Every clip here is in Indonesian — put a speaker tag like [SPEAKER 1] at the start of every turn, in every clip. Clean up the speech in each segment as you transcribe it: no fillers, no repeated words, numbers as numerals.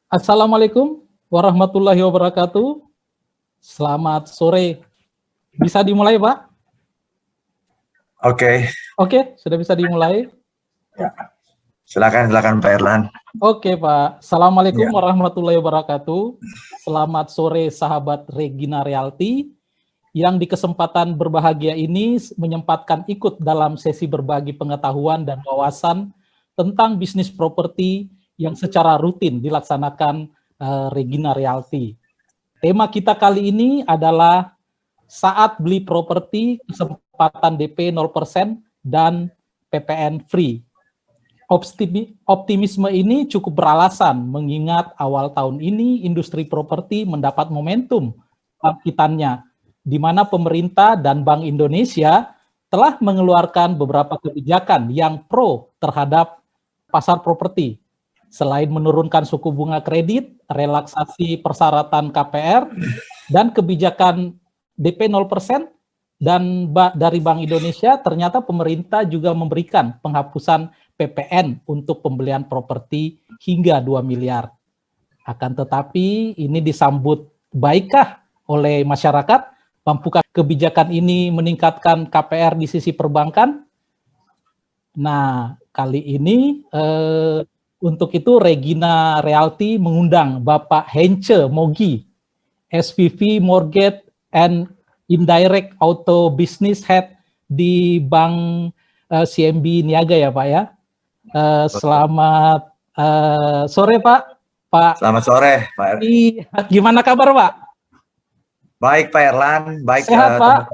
[SPEAKER 1] Assalamualaikum warahmatullahi wabarakatuh. Selamat sore. Bisa dimulai, Pak?
[SPEAKER 2] Oke.
[SPEAKER 1] Oke, sudah bisa dimulai.
[SPEAKER 2] Ya. Silakan Pak Erlan.
[SPEAKER 1] Oke, Pak. Assalamualaikum warahmatullahi wabarakatuh. Selamat sore sahabat Regina Realty yang di kesempatan berbahagia ini menyempatkan ikut dalam sesi berbagi pengetahuan dan wawasan tentang bisnis properti yang secara rutin dilaksanakan Regina Realty. Tema kita kali ini adalah saat beli properti kesempatan DP 0% dan PPN free. Optimisme ini cukup beralasan mengingat awal tahun ini industri properti mendapat momentum bangkitannya, di mana pemerintah dan Bank Indonesia telah mengeluarkan beberapa kebijakan yang pro terhadap pasar properti. Selain menurunkan suku bunga kredit, relaksasi persyaratan KPR, dan kebijakan DP 0%, dan dari Bank Indonesia, ternyata pemerintah juga memberikan penghapusan PPN untuk pembelian properti hingga 2 miliar. Akan tetapi ini disambut baikkah oleh masyarakat? Mampukah kebijakan ini meningkatkan KPR di sisi perbankan? Nah, kali ini untuk itu Regina Realty mengundang Bapak Hence Mogi, SVP Mortgage and Indirect Auto Business Head di Bank CMB Niaga ya Pak ya. Selamat sore Pak.
[SPEAKER 2] Selamat sore Pak.
[SPEAKER 1] Gimana kabar Pak?
[SPEAKER 2] Baik Pak Erlan, baik
[SPEAKER 1] sehat Pak.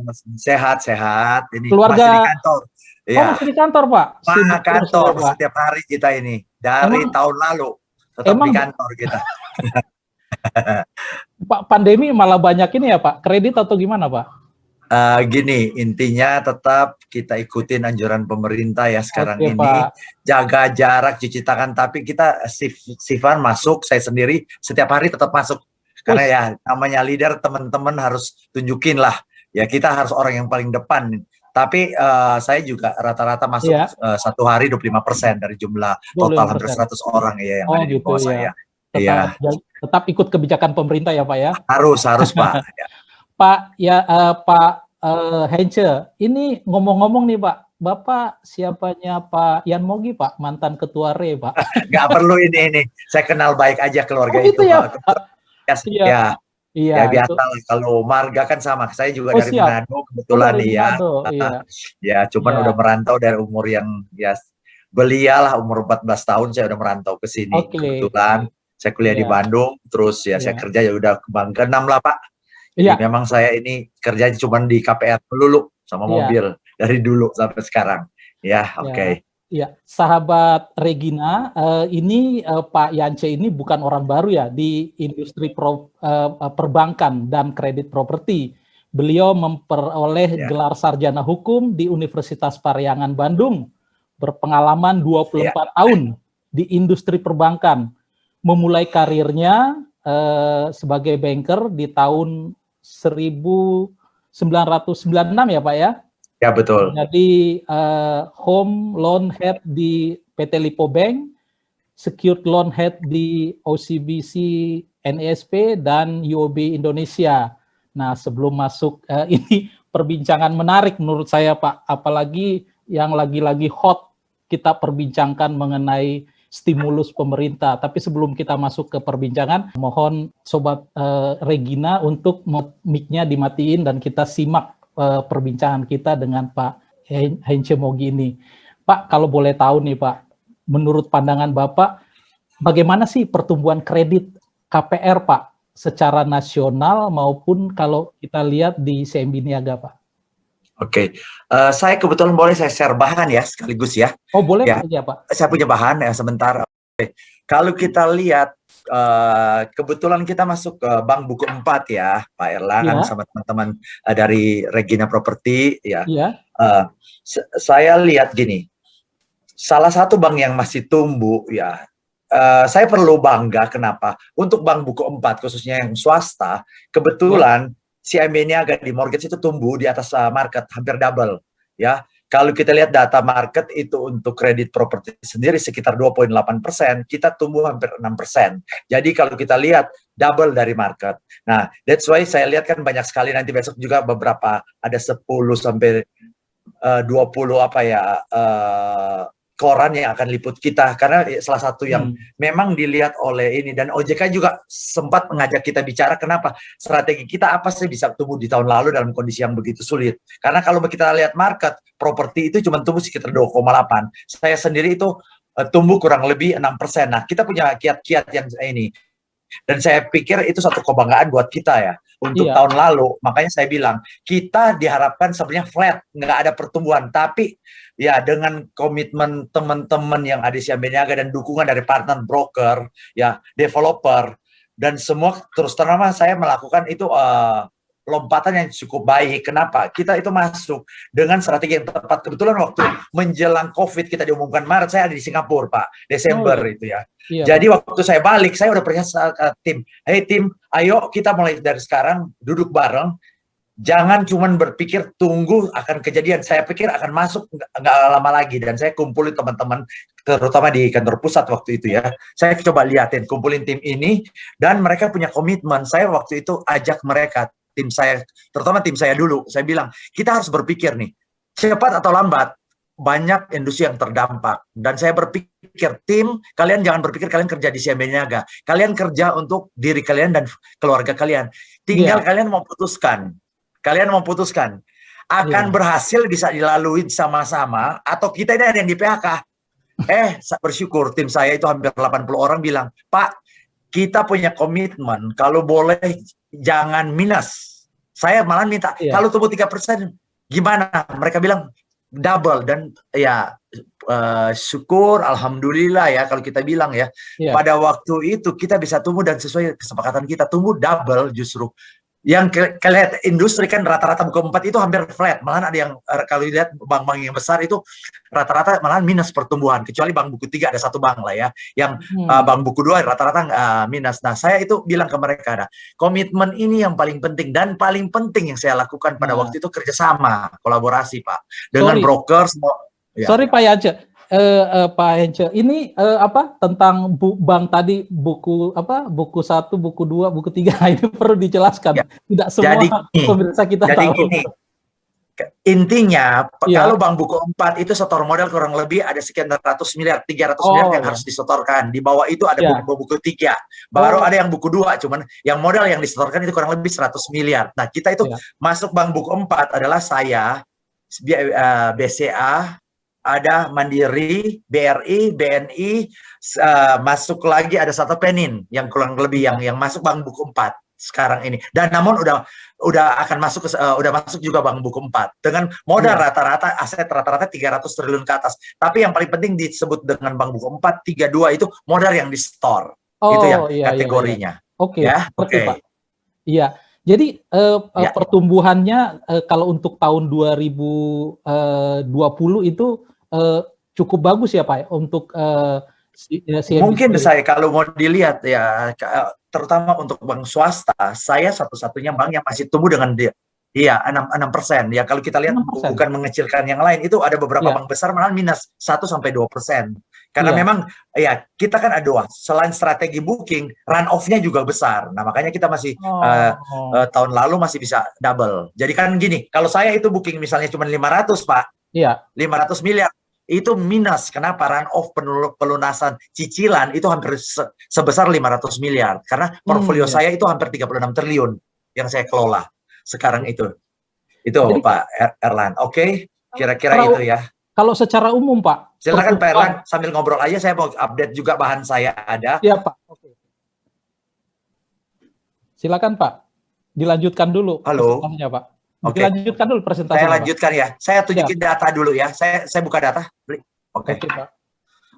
[SPEAKER 2] Sehat. Ini
[SPEAKER 1] keluarga
[SPEAKER 2] masih di kantor.
[SPEAKER 1] Ya. Oh masih di kantor Pak?
[SPEAKER 2] Kantor setiap hari kita ini dari tahun lalu tetap di kantor kita.
[SPEAKER 1] Pak, pandemi malah banyak ini ya Pak, kredit atau gimana Pak?
[SPEAKER 2] Gini, intinya tetap kita ikutin anjuran pemerintah ya sekarang ini. Pak. Jaga jarak, cuci tangan, tapi kita Sifan masuk, saya sendiri setiap hari tetap masuk. Karena ya namanya leader, teman-teman harus tunjukin lah. Ya kita harus orang yang paling depan. Tapi saya juga rata-rata masuk satu hari 25% dari jumlah total hampir 100 orang ya yang ada di bawah saya.
[SPEAKER 1] Tetap ikut kebijakan pemerintah ya Pak ya?
[SPEAKER 2] Harus Pak.
[SPEAKER 1] Pak Hence, ini ngomong-ngomong nih Pak, Bapak siapanya Pak Yan Mogi Pak, mantan ketua RE Pak?
[SPEAKER 2] Nggak perlu ini, saya kenal baik aja keluarga itu
[SPEAKER 1] ya,
[SPEAKER 2] Pak. Ya biasa lah, kalau marga kan sama, saya juga dari Manado kebetulan nih ya. Ya cuman udah merantau dari umur yang ya belia lah, umur 14 tahun saya udah merantau ke sini. Kebetulan saya kuliah di Bandung, terus ya saya kerja ya udah ke-6 lah Pak. Jadi memang saya ini kerja cuman di KPR dulu sama mobil dari dulu sampai sekarang. Ya, oke.
[SPEAKER 1] Iya, sahabat Regina, ini Pak Yance ini bukan orang baru ya di industri perbankan dan kredit properti. Beliau memperoleh gelar sarjana hukum di Universitas Parahyangan Bandung, berpengalaman 24 tahun di industri perbankan, memulai karirnya sebagai banker di tahun 1996 ya Pak ya?
[SPEAKER 2] Ya betul.
[SPEAKER 1] Jadi Home Loan Head di PT Lipo Bank, Secured Loan Head di OCBC NESP dan UOB Indonesia. Nah sebelum masuk ini perbincangan menarik menurut saya Pak, apalagi yang lagi-lagi hot kita perbincangkan mengenai stimulus pemerintah. Tapi sebelum kita masuk ke perbincangan, mohon Sobat Regina untuk mic-nya dimatiin dan kita simak perbincangan kita dengan Pak Hence Mogi ini. Pak, kalau boleh tahu nih Pak, menurut pandangan Bapak, bagaimana sih pertumbuhan kredit KPR Pak, secara nasional maupun kalau kita lihat di CMB Niaga Pak?
[SPEAKER 2] Oke, saya kebetulan boleh saya share bahan ya sekaligus ya.
[SPEAKER 1] Oh boleh
[SPEAKER 2] ya
[SPEAKER 1] Pak.
[SPEAKER 2] Saya punya bahan ya sebentar. Oke. Kalau kita lihat, kebetulan kita masuk ke Bank Buku 4 ya, Pak Erlan sama teman-teman dari Regina Property ya. Saya lihat gini, salah satu bank yang masih tumbuh ya, saya perlu bangga kenapa? Untuk Bank Buku 4 khususnya yang swasta, kebetulan CMB Niaga di mortgage itu tumbuh di atas market hampir double ya. Kalau kita lihat data market itu untuk kredit properti sendiri sekitar 2,8%, kita tumbuh hampir 6%. Jadi kalau kita lihat double dari market. Nah, that's why saya lihat kan banyak sekali nanti besok juga beberapa ada 10 sampai 20 koran yang akan liput kita, karena salah satu yang memang dilihat oleh ini, dan OJK juga sempat mengajak kita bicara kenapa strategi kita apa sih bisa tumbuh di tahun lalu dalam kondisi yang begitu sulit. Karena kalau kita lihat market properti itu cuma tumbuh sekitar 2,8. Saya sendiri itu tumbuh kurang lebih 6%. Nah, kita punya kiat-kiat yang ini. Dan saya pikir itu satu kebanggaan buat kita ya untuk tahun lalu. Makanya saya bilang kita diharapkan sebenarnya flat, nggak ada pertumbuhan. Tapi ya dengan komitmen teman-teman yang ada di Siam Beniaga dan dukungan dari partner broker, ya developer dan semua, terus terang saya melakukan itu lompatan yang cukup baik. Kenapa? Kita itu masuk dengan strategi yang tepat. Kebetulan waktu menjelang COVID kita diumumkan Maret, saya ada di Singapura, Pak. Desember itu ya. Jadi waktu saya balik, saya udah percaya tim. Hey tim, ayo kita mulai dari sekarang duduk bareng. Jangan cuma berpikir tunggu akan kejadian. Saya pikir akan masuk nggak lama lagi. Dan saya kumpulin teman-teman, terutama di kantor pusat waktu itu ya. Saya coba liatin, kumpulin tim ini. Dan mereka punya komitmen. Saya waktu itu ajak mereka, tim saya, terutama tim saya dulu, saya bilang, kita harus berpikir nih, cepat atau lambat, banyak industri yang terdampak. Dan saya berpikir, tim, kalian jangan berpikir kalian kerja di Siam Beniaga. Kalian kerja untuk diri kalian dan keluarga kalian. Tinggal kalian memutuskan. Kalian memutuskan. Akan berhasil bisa dilalui sama-sama, atau kita ini ada yang di PHK. Bersyukur, tim saya itu hampir 80 orang bilang, Pak, kita punya komitmen, kalau boleh jangan minus. Saya malah minta, kalau tumbuh 3%, gimana? Mereka bilang double. Dan ya syukur, alhamdulillah ya kalau kita bilang ya. Pada waktu itu kita bisa tumbuh dan sesuai kesepakatan kita, tumbuh double justru. Yang kalian industri kan rata-rata buku 4 itu hampir flat, malahan ada yang kalau lihat bank-bank yang besar itu rata-rata malahan minus pertumbuhan, kecuali bank buku 3 ada satu bank lah ya, yang bank buku 2 rata-rata minus. Nah, saya itu bilang ke mereka, ada komitmen ini yang paling penting, dan paling penting yang saya lakukan pada waktu itu kerjasama, kolaborasi Pak, dengan broker semua.
[SPEAKER 1] Sorry Pak Yance. Pak Hence, ini tentang bank tadi, buku 1, buku 2, buku 3 ini perlu dijelaskan. Tidak semua pemirsa kita tahu. Gini,
[SPEAKER 2] intinya kalau bank buku 4 itu setor modal kurang lebih ada sekian ratus miliar, 300 miliar yang harus disetorkan. Di bawah itu ada buku 3, baru ada yang buku 2, cuman yang modal yang disetorkan itu kurang lebih 100 miliar. Nah, kita itu masuk bank buku 4 adalah saya, BCA, ada Mandiri, BRI, BNI, masuk lagi ada satu Penin yang kurang lebih yang masuk bank buku 4 sekarang ini. Dan namun udah akan masuk udah masuk juga bank buku 4 dengan modal rata-rata aset rata-rata 300 triliun ke atas. Tapi yang paling penting disebut dengan bank buku 4 32 itu modal yang di store. Itu yang kategorinya.
[SPEAKER 1] Oke. Pak. Iya. Jadi pertumbuhannya kalau untuk tahun 2020 itu cukup bagus ya Pak untuk
[SPEAKER 2] mungkin saya kalau mau dilihat ya, terutama untuk bank swasta, saya satu-satunya bank yang masih tumbuh dengan 6% ya. Kalau kita lihat 6%. Bukan mengecilkan yang lain, itu ada beberapa bank besar malah minus 1-2%. Karena memang ya kita kan ada selain strategi booking, run off-nya juga besar. Nah, makanya kita masih tahun lalu masih bisa double. Jadi kan gini, kalau saya itu booking misalnya cuma 500 Pak, 500 miliar, itu minus. Kenapa? Run off pelunasan cicilan itu hampir sebesar 500 miliar. Karena portfolio saya itu hampir 36 triliun yang saya kelola sekarang itu. Itu jadi, Pak Erlan. Oke, kira-kira itu ya.
[SPEAKER 1] Kalau secara umum Pak.
[SPEAKER 2] Silakan Pak Erlan, sambil ngobrol aja saya mau update juga bahan saya ada.
[SPEAKER 1] Iya Pak. Oke. Silakan Pak. Dilanjutkan dulu.
[SPEAKER 2] Halo.
[SPEAKER 1] Pak. Lanjutkan dulu presentasinya.
[SPEAKER 2] Saya lanjutkan ya. Saya tunjukin data dulu ya. Saya buka data.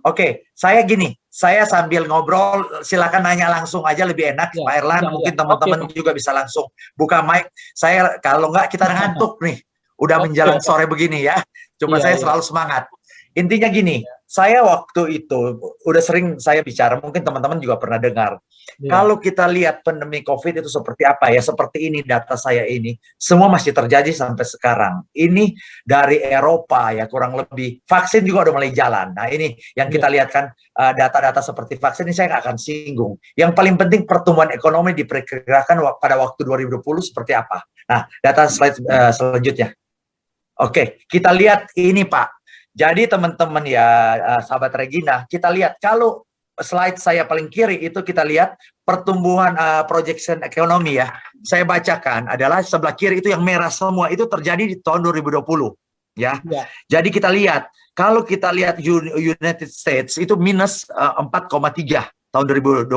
[SPEAKER 2] Oke, saya gini. Saya sambil ngobrol, silakan nanya langsung aja lebih enak. Pak Erlan, mungkin teman-teman juga bisa langsung buka mic. Saya kalau nggak kita ngantuk nih. Udah menjelang sore begini ya. Cuma saya selalu semangat. Intinya gini, Saya waktu itu udah sering saya bicara, mungkin teman-teman juga pernah dengar. Kalau kita lihat pandemi COVID itu seperti apa ya, seperti ini data saya ini, semua masih terjadi sampai sekarang. Ini dari Eropa ya, kurang lebih. Vaksin juga udah mulai jalan. Nah ini yang kita lihat kan, data-data seperti vaksin ini saya nggak akan singgung. Yang paling penting pertumbuhan ekonomi diperkirakan pada waktu 2020 seperti apa. Nah, data slide selanjutnya. Oke, kita lihat ini Pak. Jadi teman-teman ya, sahabat Regina, kita lihat kalau slide saya paling kiri itu kita lihat pertumbuhan projection ekonomi ya. Saya bacakan adalah sebelah kiri itu yang merah semua itu terjadi di tahun 2020 ya. Jadi kita lihat kalau kita lihat United States itu minus 4,3 tahun 2020.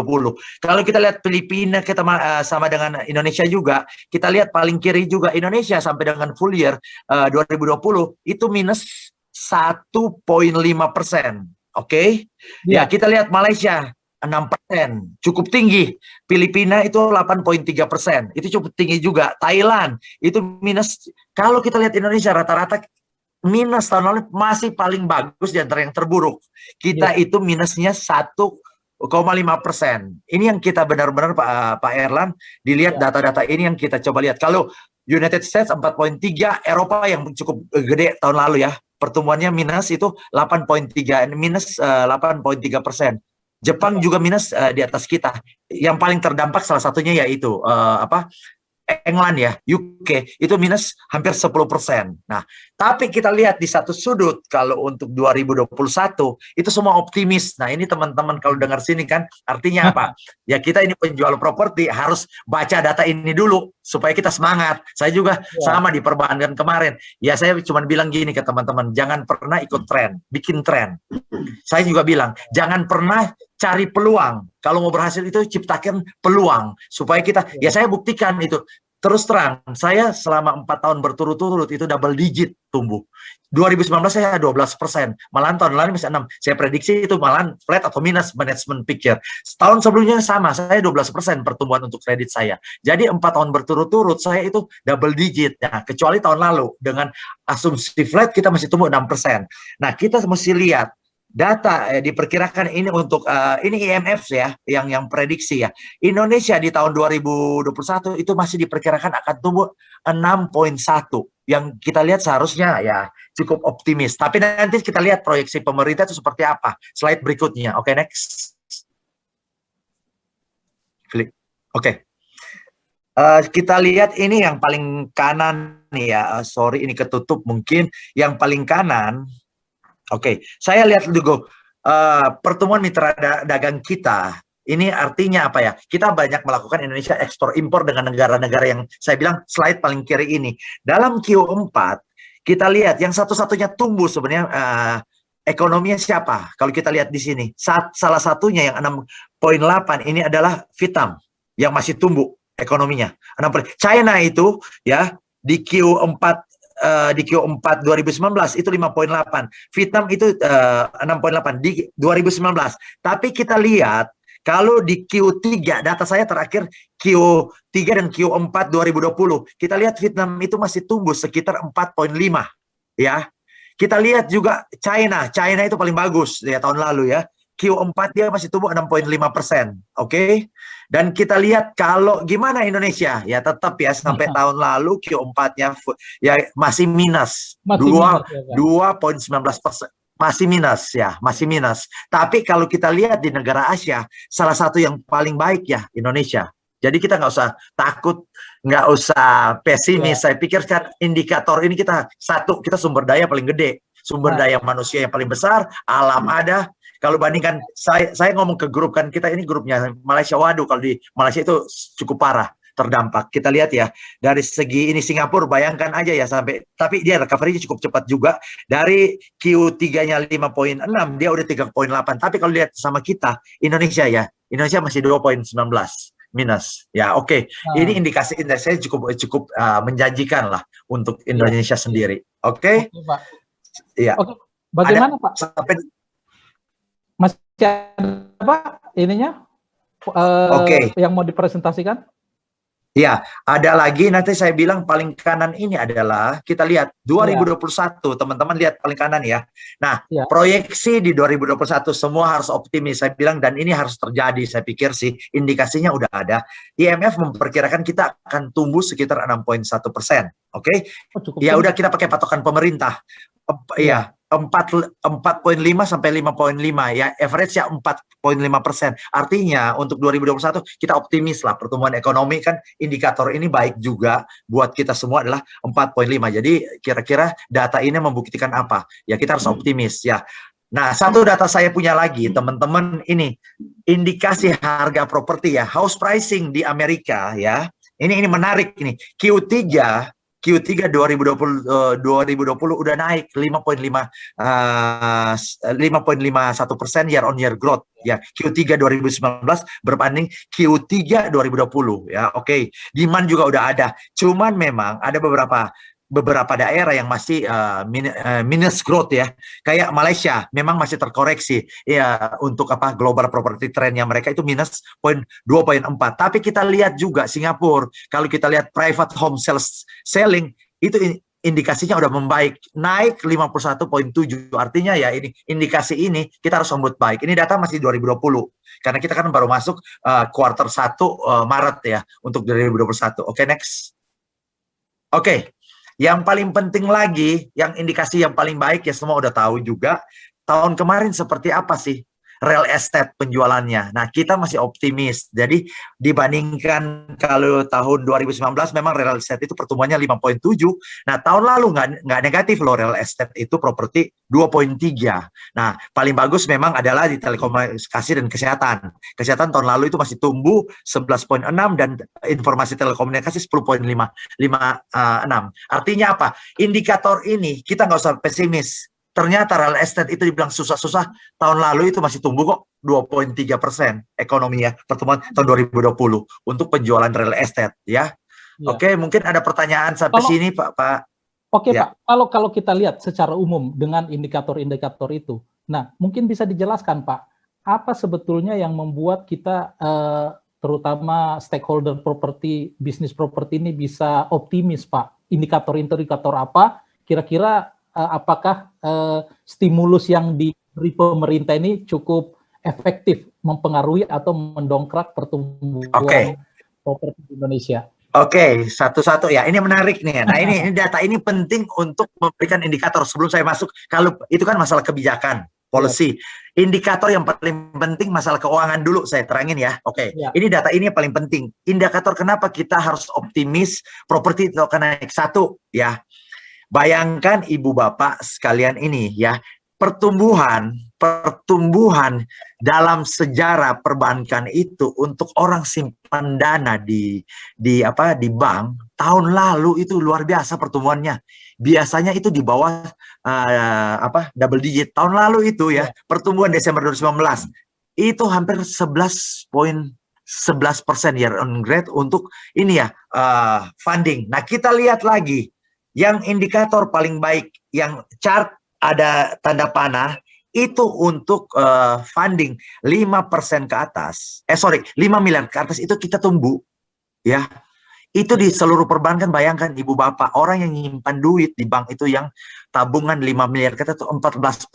[SPEAKER 2] Kalau kita lihat Filipina kita sama dengan Indonesia juga, kita lihat paling kiri juga Indonesia sampai dengan full year 2020 itu minus 1,5%. Oke. Ya, kita lihat Malaysia 6%, cukup tinggi. Filipina itu 8,3%, itu cukup tinggi juga. Thailand itu minus. Kalau kita lihat Indonesia rata-rata minus tahun lalu masih paling bagus di antara yang terburuk. Kita itu minusnya 1,5%. Ini yang kita benar-benar Pak Erlan dilihat data-data ini yang kita coba lihat. Kalau United States 4,3, Eropa yang cukup gede tahun lalu ya, pertumbuhannya minus itu 8,3, minus 8,3%. Jepang juga minus di atas kita. Yang paling terdampak salah satunya yaitu England ya, UK itu minus hampir 10%. Nah, tapi kita lihat di satu sudut kalau untuk 2021 itu semua optimis. Nah, ini teman-teman kalau dengar sini kan artinya apa? Ya kita ini penjual properti harus baca data ini dulu supaya kita semangat. Saya juga sama di perbankan kemarin. Ya saya cuma bilang gini ke teman-teman, jangan pernah ikut tren, bikin tren. Saya juga bilang, jangan pernah cari peluang. Kalau mau berhasil itu ciptakan peluang supaya kita, ya saya buktikan itu. Terus terang, saya selama 4 tahun berturut-turut itu double digit tumbuh. 2019 saya 12%, malahan tahun lalu masih 6. Saya prediksi itu malahan flat atau minus management picture. Setahun sebelumnya sama, saya 12% pertumbuhan untuk kredit saya. Jadi 4 tahun berturut-turut saya itu double digit. Nah, kecuali tahun lalu dengan asumsi flat kita masih tumbuh 6%. Nah, kita mesti lihat data diperkirakan ini untuk ini IMF ya yang prediksi ya. Indonesia di tahun 2021 itu masih diperkirakan akan tumbuh 6,1. Yang kita lihat seharusnya ya cukup optimis. Tapi nanti kita lihat proyeksi pemerintah itu seperti apa. Slide berikutnya. Oke, next. Klik. Oke. Kita lihat ini yang paling kanan nih ya. Sorry ini ketutup mungkin. Yang paling kanan. Oke, saya lihat dulu pertemuan mitra dagang kita. Ini artinya apa ya? Kita banyak melakukan Indonesia ekspor impor dengan negara-negara yang saya bilang slide paling kiri ini. Dalam Q4 kita lihat yang satu-satunya tumbuh sebenarnya ekonominya siapa? Kalau kita lihat di sini, salah satunya yang 6,8 ini adalah Vietnam yang masih tumbuh ekonominya. China itu ya di Q4 2019 itu 5,8. Vietnam itu 6,8 di 2019. Tapi kita lihat kalau di Q3 data saya terakhir Q3 dan Q4 2020, kita lihat Vietnam itu masih tumbuh sekitar 4,5 ya. Kita lihat juga China itu paling bagus ya tahun lalu ya. Q4 dia masih tumbuh 6,5%. Oke. Dan kita lihat kalau gimana Indonesia, ya tetap ya sampai tahun lalu Q4-nya ya masih minus, 2,19%. Masih minus ya, masih minus. Tapi kalau kita lihat di negara Asia, salah satu yang paling baik ya Indonesia. Jadi kita nggak usah takut, nggak usah pesimis. Saya pikir kan indikator ini kita sumber daya paling gede, sumber daya manusia yang paling besar, alam ada. Kalau bandingkan saya ngomong ke grup kan kita ini grupnya Malaysia, waduh kalau di Malaysia itu cukup parah terdampak. Kita lihat ya dari segi ini Singapura bayangkan aja ya sampai, tapi dia recovery-nya cukup cepat juga dari Q3-nya 5,6 dia udah 3,8. Tapi kalau lihat sama kita Indonesia ya, Indonesia masih 2,19 minus. Ya oke. Ini indikasi saya cukup menjanjikan lah untuk Indonesia sendiri. Oke.
[SPEAKER 1] Pak.
[SPEAKER 2] Iya.
[SPEAKER 1] Oke. Bagaimana Pak? Masih ada apa ininya? Yang mau dipresentasikan?
[SPEAKER 2] Ya, ada lagi nanti saya bilang paling kanan ini adalah kita lihat 2021, teman-teman lihat paling kanan ya. Nah, proyeksi di 2021 semua harus optimis saya bilang, dan ini harus terjadi saya pikir sih, indikasinya udah ada. IMF memperkirakan kita akan tumbuh sekitar 6,1%. Oke? Ya udah kita pakai patokan pemerintah. Iya, 4,5 sampai 5,5 ya, average ya 4,5%. Artinya untuk 2021 kita optimis lah, pertumbuhan ekonomi kan indikator ini baik juga buat kita semua adalah 4,5. Jadi kira-kira data ini membuktikan apa? Ya kita harus optimis ya. Nah, satu data saya punya lagi, teman-teman, ini indikasi harga properti ya, house pricing di Amerika ya. Ini menarik ini. Q3 2020 udah naik 5,51% year on year growth ya. Q3 2019 berbanding Q3 2020 ya. Oke. Demand juga udah ada. Cuman memang ada beberapa daerah yang masih minus growth ya, kayak Malaysia memang masih terkoreksi ya, untuk apa global property trendnya mereka itu minus 2,4. Tapi kita lihat juga Singapura, kalau kita lihat private home sales selling itu indikasinya udah membaik, naik 51,7. Artinya ya ini indikasi ini kita harus sambut baik. Ini data masih 2020 karena kita kan baru masuk kuartal 1 Maret ya untuk 2021. Oke, next. Oke. Yang paling penting lagi, yang indikasi yang paling baik ya semua udah tahu juga, tahun kemarin seperti apa sih real estate penjualannya. Nah, kita masih optimis. Jadi dibandingkan kalau tahun 2019 memang real estate itu pertumbuhannya 5,7. Nah, tahun lalu nggak negatif loh real estate itu properti 2,3. Nah, paling bagus memang adalah di telekomunikasi dan kesehatan. Kesehatan tahun lalu itu masih tumbuh 11,6 dan informasi telekomunikasi 10,56. Artinya apa? Indikator ini kita nggak usah pesimis. Ternyata real estate itu dibilang susah-susah, tahun lalu itu masih tumbuh kok 2,3% ekonomi ya, pertumbuhan tahun 2020 untuk penjualan real estate ya. Oke, mungkin ada pertanyaan sampai sini Pak.
[SPEAKER 1] Oke ya. Pak, kalau kita lihat secara umum dengan indikator-indikator itu, nah mungkin bisa dijelaskan Pak, apa sebetulnya yang membuat kita terutama stakeholder properti, bisnis properti ini bisa optimis Pak? Indikator-indikator apa? Kira-kira apakah stimulus yang diberi pemerintah ini cukup efektif mempengaruhi atau mendongkrak pertumbuhan properti di Indonesia?
[SPEAKER 2] Oke, satu-satu ya. Ini menarik nih. Nah, ini data ini penting untuk memberikan indikator sebelum saya masuk. Kalau itu kan masalah kebijakan, policy. Indikator yang paling penting masalah keuangan dulu saya terangin ya. Oke. Ini data ini yang paling penting. Indikator kenapa kita harus optimis properti itu akan naik. Satu ya. Bayangkan ibu bapak sekalian ini ya, pertumbuhan dalam sejarah perbankan itu untuk orang simpan dana di bank tahun lalu itu luar biasa pertumbuhannya. Biasanya itu di bawah double digit. Tahun lalu itu ya, pertumbuhan Desember 2019 itu hampir 11% year on growth untuk ini ya, funding. Nah, kita lihat lagi yang indikator paling baik, yang chart ada tanda panah, itu untuk funding 5% ke atas. 5 miliar ke atas itu kita tumbuh. Ya, itu di seluruh perbankan. Bayangkan ibu bapak, orang yang nyimpan duit di bank itu yang tabungan 5 miliar ke atas itu 14%.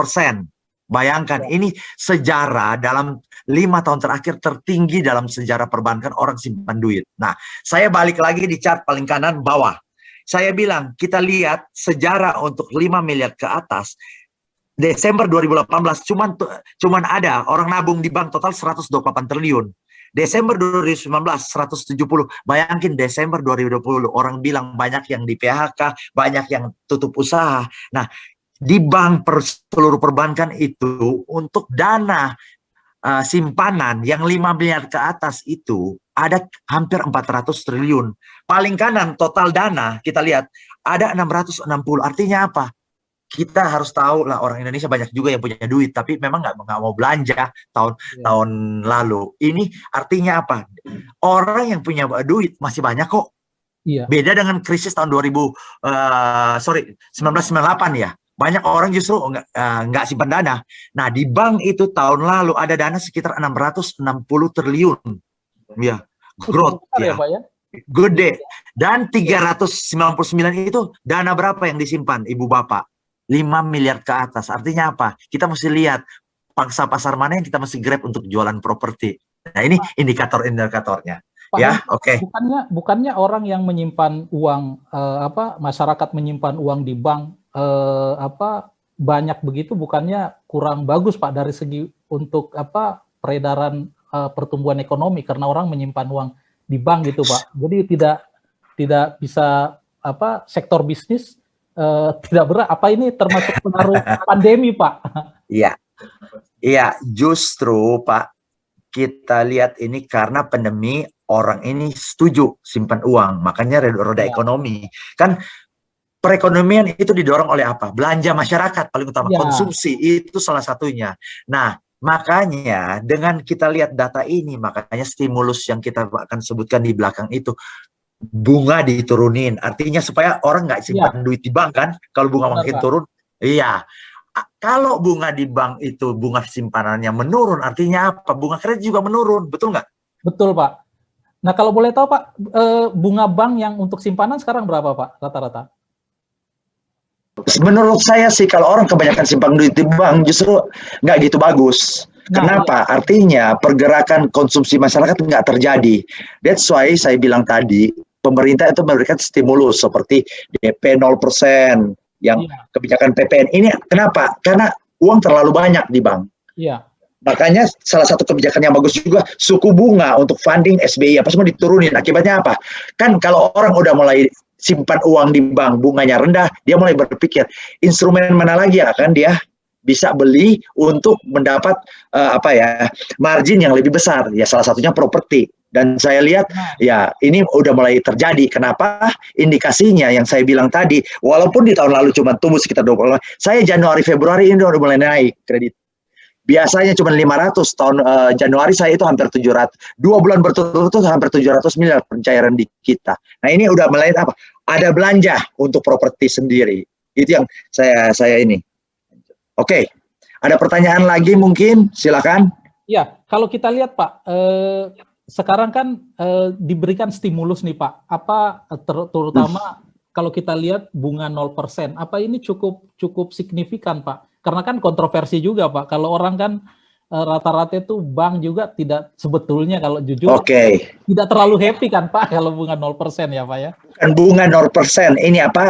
[SPEAKER 2] Bayangkan, ini sejarah dalam 5 tahun terakhir tertinggi dalam sejarah perbankan orang simpan duit. Nah, saya balik lagi di chart paling kanan bawah. Saya bilang, kita lihat sejarah untuk 5 miliar ke atas, Desember 2018 cuman ada orang nabung di bank total 128 triliun. Desember 2019 170. Bayangin Desember 2020 orang bilang banyak yang di PHK, banyak yang tutup usaha. Nah, di bank seluruh perbankan itu untuk dana simpanan yang 5 miliar ke atas itu ada hampir 400 triliun. Paling kanan total dana kita lihat ada 660. Artinya apa? Kita harus tahu lah, orang Indonesia banyak juga yang punya duit tapi memang nggak mau belanja tahun lalu. Ini artinya apa? Orang yang punya duit masih banyak kok. Beda dengan krisis tahun 1998 ya. Banyak orang justru nggak simpan dana. Nah, di bank itu tahun lalu ada dana sekitar 660 triliun. Ya, growth ya. Gede. Dan 399 itu dana berapa yang disimpan Ibu Bapak? 5 miliar ke atas. Artinya apa? Kita mesti lihat pangsa pasar mana yang kita mesti grab untuk jualan properti. Nah, ini indikator-indikatornya.
[SPEAKER 1] Pak,
[SPEAKER 2] Ya, oke.
[SPEAKER 1] Bukannya orang yang menyimpan uang masyarakat menyimpan uang di bank banyak begitu, bukannya kurang bagus Pak dari segi untuk peredaran pertumbuhan ekonomi karena orang menyimpan uang di bank gitu Pak. Jadi tidak bisa sektor bisnis tidak berat. Apa ini termasuk pengaruh pandemi Pak?
[SPEAKER 2] Iya. Iya, justru Pak, kita lihat ini karena pandemi orang ini setuju simpan uang, makanya roda ekonomi. Kan perekonomian itu didorong oleh apa? Belanja masyarakat paling utama, konsumsi itu salah satunya. Nah, makanya dengan kita lihat data ini, makanya stimulus yang kita akan sebutkan di belakang itu, bunga diturunin. Artinya supaya orang nggak simpan duit di bank kan, kalau bunga makin turun, iya. Kalau bunga di bank itu bunga simpanannya menurun, artinya apa? Bunga kredit juga menurun, betul nggak?
[SPEAKER 1] Betul Pak. Nah kalau boleh tahu Pak, bunga bank yang untuk simpanan sekarang berapa Pak rata-rata?
[SPEAKER 2] Menurut saya sih kalau orang kebanyakan simpan duit di bank justru nggak gitu bagus. Kenapa? Artinya pergerakan konsumsi masyarakat nggak terjadi. That's why saya bilang tadi, pemerintah itu memberikan stimulus seperti DP 0%, yang kebijakan PPN ini. Kenapa? Karena uang terlalu banyak di bank. Makanya salah satu kebijakan yang bagus juga suku bunga untuk funding SBI apa semua diturunin. Akibatnya apa? Kan kalau orang udah mulai simpan uang di bank, bunganya rendah, dia mulai berpikir instrumen mana lagi yang akan dia bisa beli untuk mendapat margin yang lebih besar. Ya salah satunya properti. Dan saya lihat ya ini udah mulai terjadi. Kenapa? Indikasinya yang saya bilang tadi, walaupun di tahun lalu cuma tumbuh sekitar 20%, saya Januari Februari ini udah mulai naik kredit. Biasanya cuma 500, tahun Januari saya itu hampir 700. 2 bulan berturut-turut hampir 700 miliar pencairan di kita. Nah, ini udah mulai apa? Ada belanja untuk properti sendiri. Itu yang saya ini. Oke. Ada pertanyaan lagi mungkin? Silakan.
[SPEAKER 1] Ya, kalau kita lihat Pak, sekarang kan diberikan stimulus nih Pak, terutama kalau kita lihat bunga 0%, apa ini cukup signifikan Pak? Karena kan kontroversi juga Pak, kalau orang kan rata-rata itu bank juga tidak sebetulnya kalau jujur tidak terlalu happy kan Pak kalau bunga 0% ya Pak ya?
[SPEAKER 2] Bukan bunga 0%, ini apa?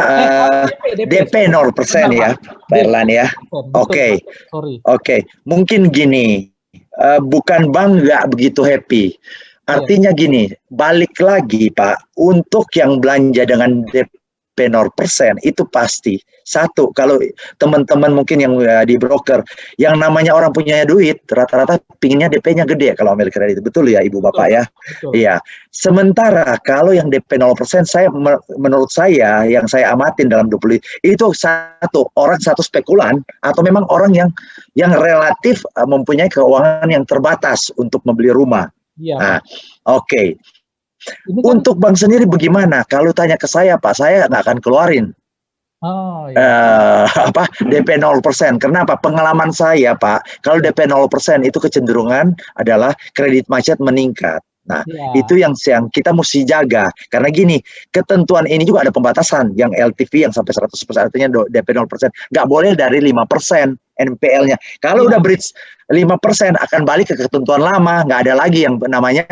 [SPEAKER 2] DP 0% ya, Pak Erlan ya. Oke. Mungkin gini, bukan bank nggak begitu happy. Artinya gini, balik lagi Pak, untuk yang belanja dengan DP 0% itu pasti. Satu, kalau teman-teman mungkin yang di broker, yang namanya orang punya duit, rata-rata pinginnya DP-nya gede kalau ambil kredit. Betul ya Ibu Bapak ya? Iya. Sementara kalau yang DP 0%, menurut saya, yang saya amatin dalam 20, itu satu spekulan, atau memang orang yang relatif mempunyai keuangan yang terbatas untuk membeli rumah. Nah, untuk bank sendiri bagaimana? Kalau tanya ke saya Pak, saya nggak akan keluarin DP 0%. Kenapa? Pengalaman saya Pak, kalau DP 0% itu kecenderungan adalah kredit macet meningkat. Nah, itu yang kita mesti jaga. Karena gini, ketentuan ini juga ada pembatasan. Yang LTV yang sampai 100%, artinya DP 0%. Nggak boleh dari 5% NPL-nya. Kalau udah bridge 5% akan balik ke ketentuan lama. Nggak ada lagi yang namanya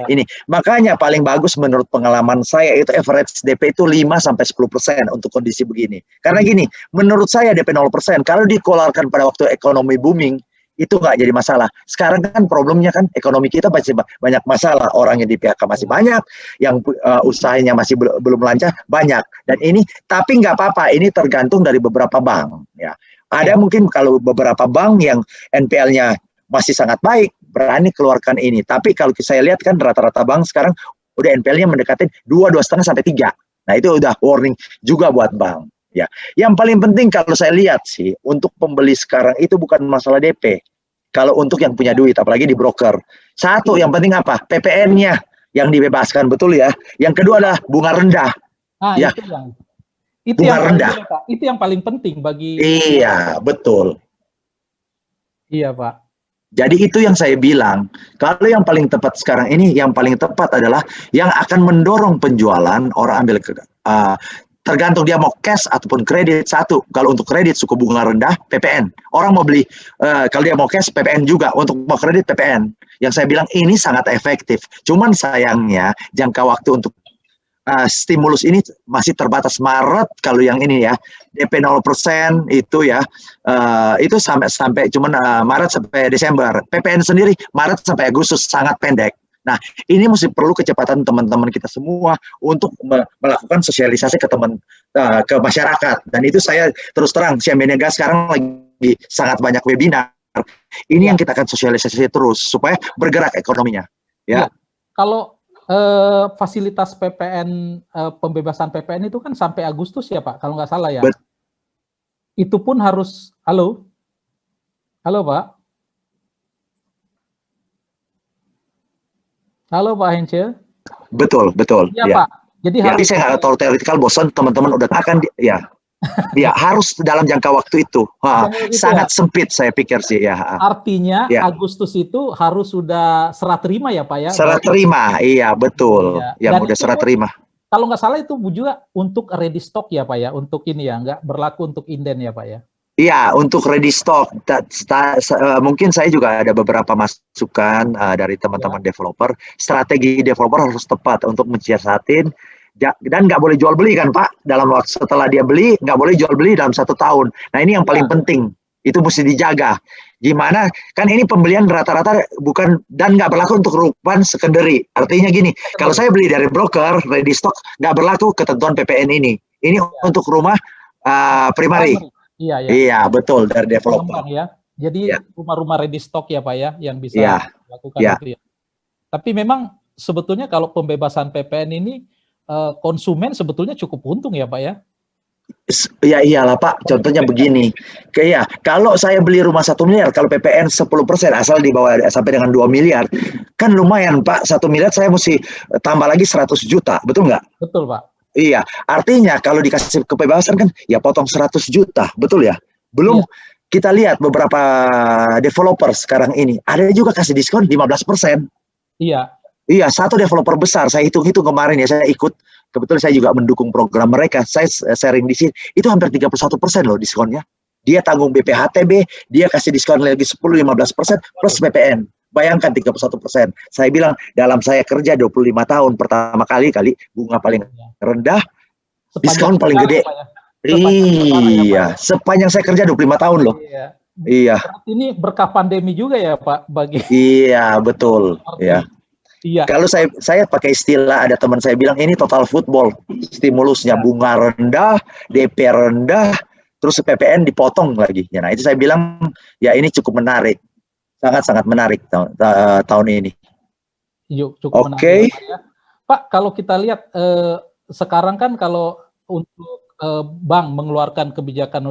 [SPEAKER 2] ini. Makanya paling bagus menurut pengalaman saya itu average DP itu 5-10% untuk kondisi begini. Karena gini, menurut saya DP 0%, kalau dikeluarkan pada waktu ekonomi booming, itu nggak jadi masalah. Sekarang kan problemnya kan ekonomi kita masih banyak masalah, orang yang di PHK masih banyak, yang usahanya masih belum lancar banyak. Dan ini tapi nggak apa-apa, ini tergantung dari beberapa bank. Ya, ada mungkin kalau beberapa bank yang NPL-nya masih sangat baik, berani keluarkan ini. Tapi kalau saya lihat kan rata-rata bank sekarang udah NPL-nya mendekati 2,5 sampai 3. Nah itu udah warning juga buat bank. Ya, yang paling penting kalau saya lihat sih untuk pembeli sekarang itu bukan masalah DP. Kalau untuk yang punya duit, apalagi di broker. Satu, yang penting apa? PPN-nya yang dibebaskan, betul ya. Yang kedua adalah bunga rendah. Ya, bunga rendah.
[SPEAKER 1] Itu yang paling penting bagi.
[SPEAKER 2] Iya, betul.
[SPEAKER 1] Iya Pak.
[SPEAKER 3] Jadi itu yang saya bilang, kalau yang paling tepat sekarang ini, yang paling tepat adalah yang akan mendorong penjualan, orang ambil tergantung dia mau cash ataupun kredit. Satu, kalau untuk kredit suku bunga rendah, PPN. Orang mau beli, kalau dia mau cash, PPN juga. Untuk mau kredit, PPN. Yang saya bilang ini sangat efektif. Cuman sayangnya, jangka waktu untuk stimulus ini masih terbatas. Maret kalau yang ini ya, DP 0% itu ya, itu sampai cuman Maret sampai Desember. PPN sendiri Maret sampai Agustus, sangat pendek. Nah, ini mesti perlu kecepatan teman-teman kita semua untuk melakukan sosialisasi ke masyarakat. Dan itu saya terus terang, Siam Bhinneka sekarang lagi sangat banyak webinar. Ini yang kita akan sosialisasi terus supaya bergerak ekonominya. Ya.
[SPEAKER 1] Kalau fasilitas PPN, pembebasan PPN itu kan sampai Agustus ya Pak, kalau nggak salah ya. Itu pun harus, halo Pak. Halo Pak Hence.
[SPEAKER 3] Betul.
[SPEAKER 1] Ya Pak.
[SPEAKER 3] Jadi saya nggak tahu teoretikal, bosan teman-teman udah akan ya. Ya harus dalam jangka waktu itu. Sangat sempit saya pikir sih ya.
[SPEAKER 1] Artinya Agustus itu harus sudah serah terima ya Pak ya?
[SPEAKER 3] Serah terima, iya betul. Yang udah serah terima.
[SPEAKER 1] Kalau nggak salah itu juga untuk ready stock ya Pak ya? Untuk ini ya, nggak berlaku untuk inden ya Pak ya?
[SPEAKER 3] Iya, untuk ready stock. Mungkin saya juga ada beberapa masukan dari teman-teman developer. Strategi developer harus tepat untuk mensiasatin. Dan nggak boleh jual beli kan Pak, dalam waktu setelah dia beli nggak boleh jual beli dalam 1 tahun. Nah ini yang paling penting, itu mesti dijaga. Gimana kan ini pembelian rata-rata bukan, dan nggak berlaku untuk rumah secondary. Artinya gini, kalau saya beli dari broker ready stock nggak berlaku ketentuan PPN ini untuk rumah primary. Iya betul, dari developer
[SPEAKER 1] ya. Jadi rumah-rumah ready stock ya Pak ya yang bisa lakukan itu ya. Tapi memang sebetulnya kalau pembebasan PPN ini konsumen sebetulnya cukup untung ya Pak ya?
[SPEAKER 3] Ya iyalah Pak, contohnya begini. Kalau saya beli rumah 1 miliar, kalau PPN 10% asal di bawah sampai dengan 2 miliar, kan lumayan Pak, 1 miliar saya mesti tambah lagi 100 juta, betul nggak?
[SPEAKER 1] Betul Pak.
[SPEAKER 3] Iya, artinya kalau dikasih kebebasan kan ya potong 100 juta, betul ya? Belum kita lihat beberapa developer sekarang ini, ada juga kasih diskon 15%. Iya, satu developer besar, saya hitung-hitung kemarin ya, saya ikut, kebetulan saya juga mendukung program mereka, saya sharing di sini, itu hampir 31% loh diskonnya. Dia tanggung BPHTB, dia kasih diskon lagi 10-15% plus PPN. Bayangkan 31%. Saya bilang, dalam saya kerja 25 tahun, pertama kali bunga paling rendah, diskon paling gede. Iya, sepanjang saya kerja 25 tahun loh. Iya.
[SPEAKER 1] Ini berkah pandemi juga ya Pak bagi.
[SPEAKER 3] Iya, betul. Iya. Kalau saya pakai istilah, ada teman saya bilang ini total football, stimulusnya bunga rendah, DP rendah, terus PPN dipotong lagi. Nah itu saya bilang ya ini cukup menarik, sangat menarik tahun ini.
[SPEAKER 1] Cukup menarik. Pak, kalau kita lihat sekarang kan kalau untuk bank mengeluarkan kebijakan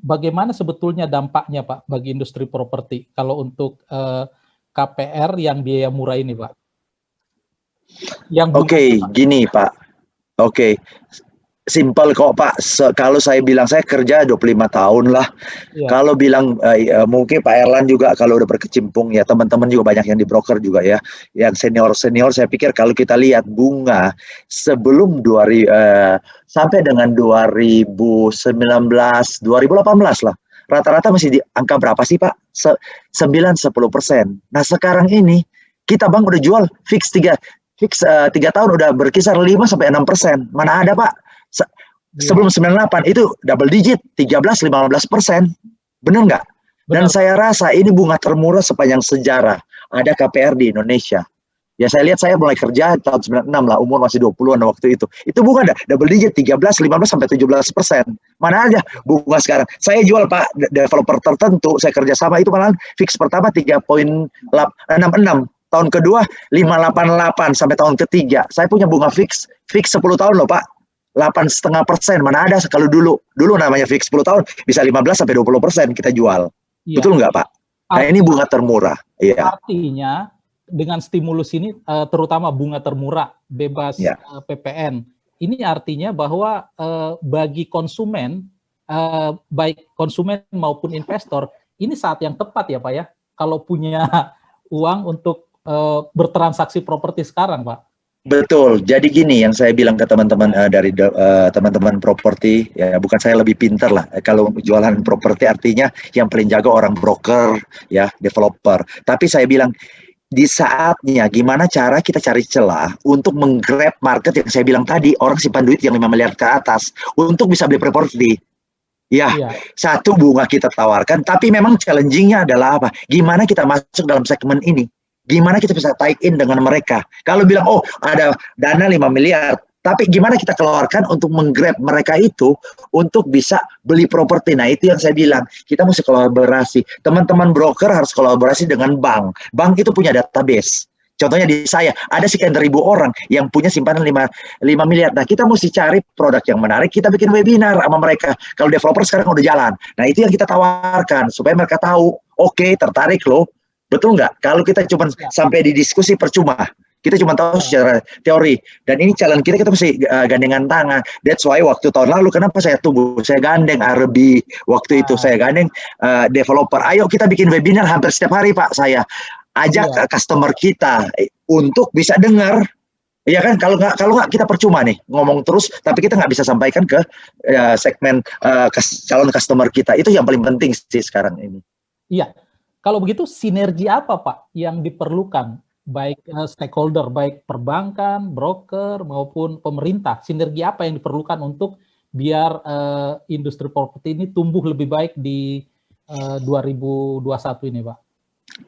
[SPEAKER 1] bagaimana sebetulnya dampaknya Pak bagi industri properti kalau untuk KPR yang biaya murah ini Pak?
[SPEAKER 3] Gini Pak. Simpel kok Pak. Kalau saya bilang saya kerja 25 tahun lah. Kalau bilang mungkin Pak Erlan juga kalau udah berkecimpung ya, teman-teman juga banyak yang di broker juga ya. Yang senior saya pikir kalau kita lihat bunga sebelum sampai dengan 2019, 2018 lah. Rata-rata masih di angka berapa sih Pak? 9-10%. Nah sekarang ini kita bank udah jual fix 3 tahun udah berkisar 5-6%. Mana ada Pak? Sebelum 98 itu double digit 13-15%. Benar nggak? Dan saya rasa ini bunga termurah sepanjang sejarah ada KPR di Indonesia. Ya saya lihat, saya mulai kerja tahun 96 lah, umur masih 20-an waktu itu. Itu bunga double digit 13-15-17%. Mana aja bunga sekarang. Saya jual Pak, developer tertentu, saya kerjasama itu malah fix pertama 3,66. Tahun kedua 5,88 sampai tahun ketiga. Saya punya bunga fix 10 tahun loh Pak. 8,5%. Mana ada kalau dulu namanya fix 10 tahun bisa 15-20% kita jual. Betul nggak Pak? Nah ini bunga termurah.
[SPEAKER 1] Artinya dengan stimulus ini, terutama bunga termurah, bebas PPN, ini artinya bahwa bagi konsumen, baik konsumen maupun investor, ini saat yang tepat ya Pak ya, kalau punya uang untuk bertransaksi properti sekarang Pak.
[SPEAKER 3] Betul. Jadi gini yang saya bilang ke teman-teman dari teman-teman properti, ya bukan saya lebih pintar lah. Kalau jualan properti artinya yang paling jago orang broker, ya developer. Tapi saya bilang di saatnya gimana cara kita cari celah untuk menggrab market yang saya bilang tadi, orang simpan duit yang 5 miliar ke atas untuk bisa beli properti. Ya, satu bunga kita tawarkan, tapi memang challenging-nya adalah apa? Gimana kita masuk dalam segmen ini? Gimana kita bisa tie in dengan mereka? Kalau bilang, oh ada dana 5 miliar, tapi gimana kita keluarkan untuk menggrab mereka itu untuk bisa beli properti? Nah itu yang saya bilang, kita mesti kolaborasi. Teman-teman broker harus kolaborasi dengan bank. Bank itu punya database. Contohnya di saya, ada sekian ribu orang yang punya simpanan 5 miliar. Nah kita mesti cari produk yang menarik, kita bikin webinar sama mereka. Kalau developer sekarang udah jalan. Nah itu yang kita tawarkan, supaya mereka tahu, oke, tertarik loh. Betul nggak? Kalau kita cuma sampai di diskusi percuma, kita cuma tahu secara teori. Dan ini challenge kita mesti gandengan tangan. That's why waktu tahun lalu kenapa saya tunggu? Saya gandeng RB waktu itu, saya gandeng developer. Ayo kita bikin webinar hampir setiap hari Pak. Saya ajak customer kita untuk bisa dengar. Ya kan, kalau nggak kita percuma nih ngomong terus, tapi kita nggak bisa sampaikan ke segmen calon customer kita. Itu yang paling penting sih sekarang ini.
[SPEAKER 1] Iya. Kalau begitu sinergi apa Pak yang diperlukan baik stakeholder, baik perbankan, broker maupun pemerintah? Sinergi apa yang diperlukan untuk biar industri properti ini tumbuh lebih baik di 2021 ini Pak?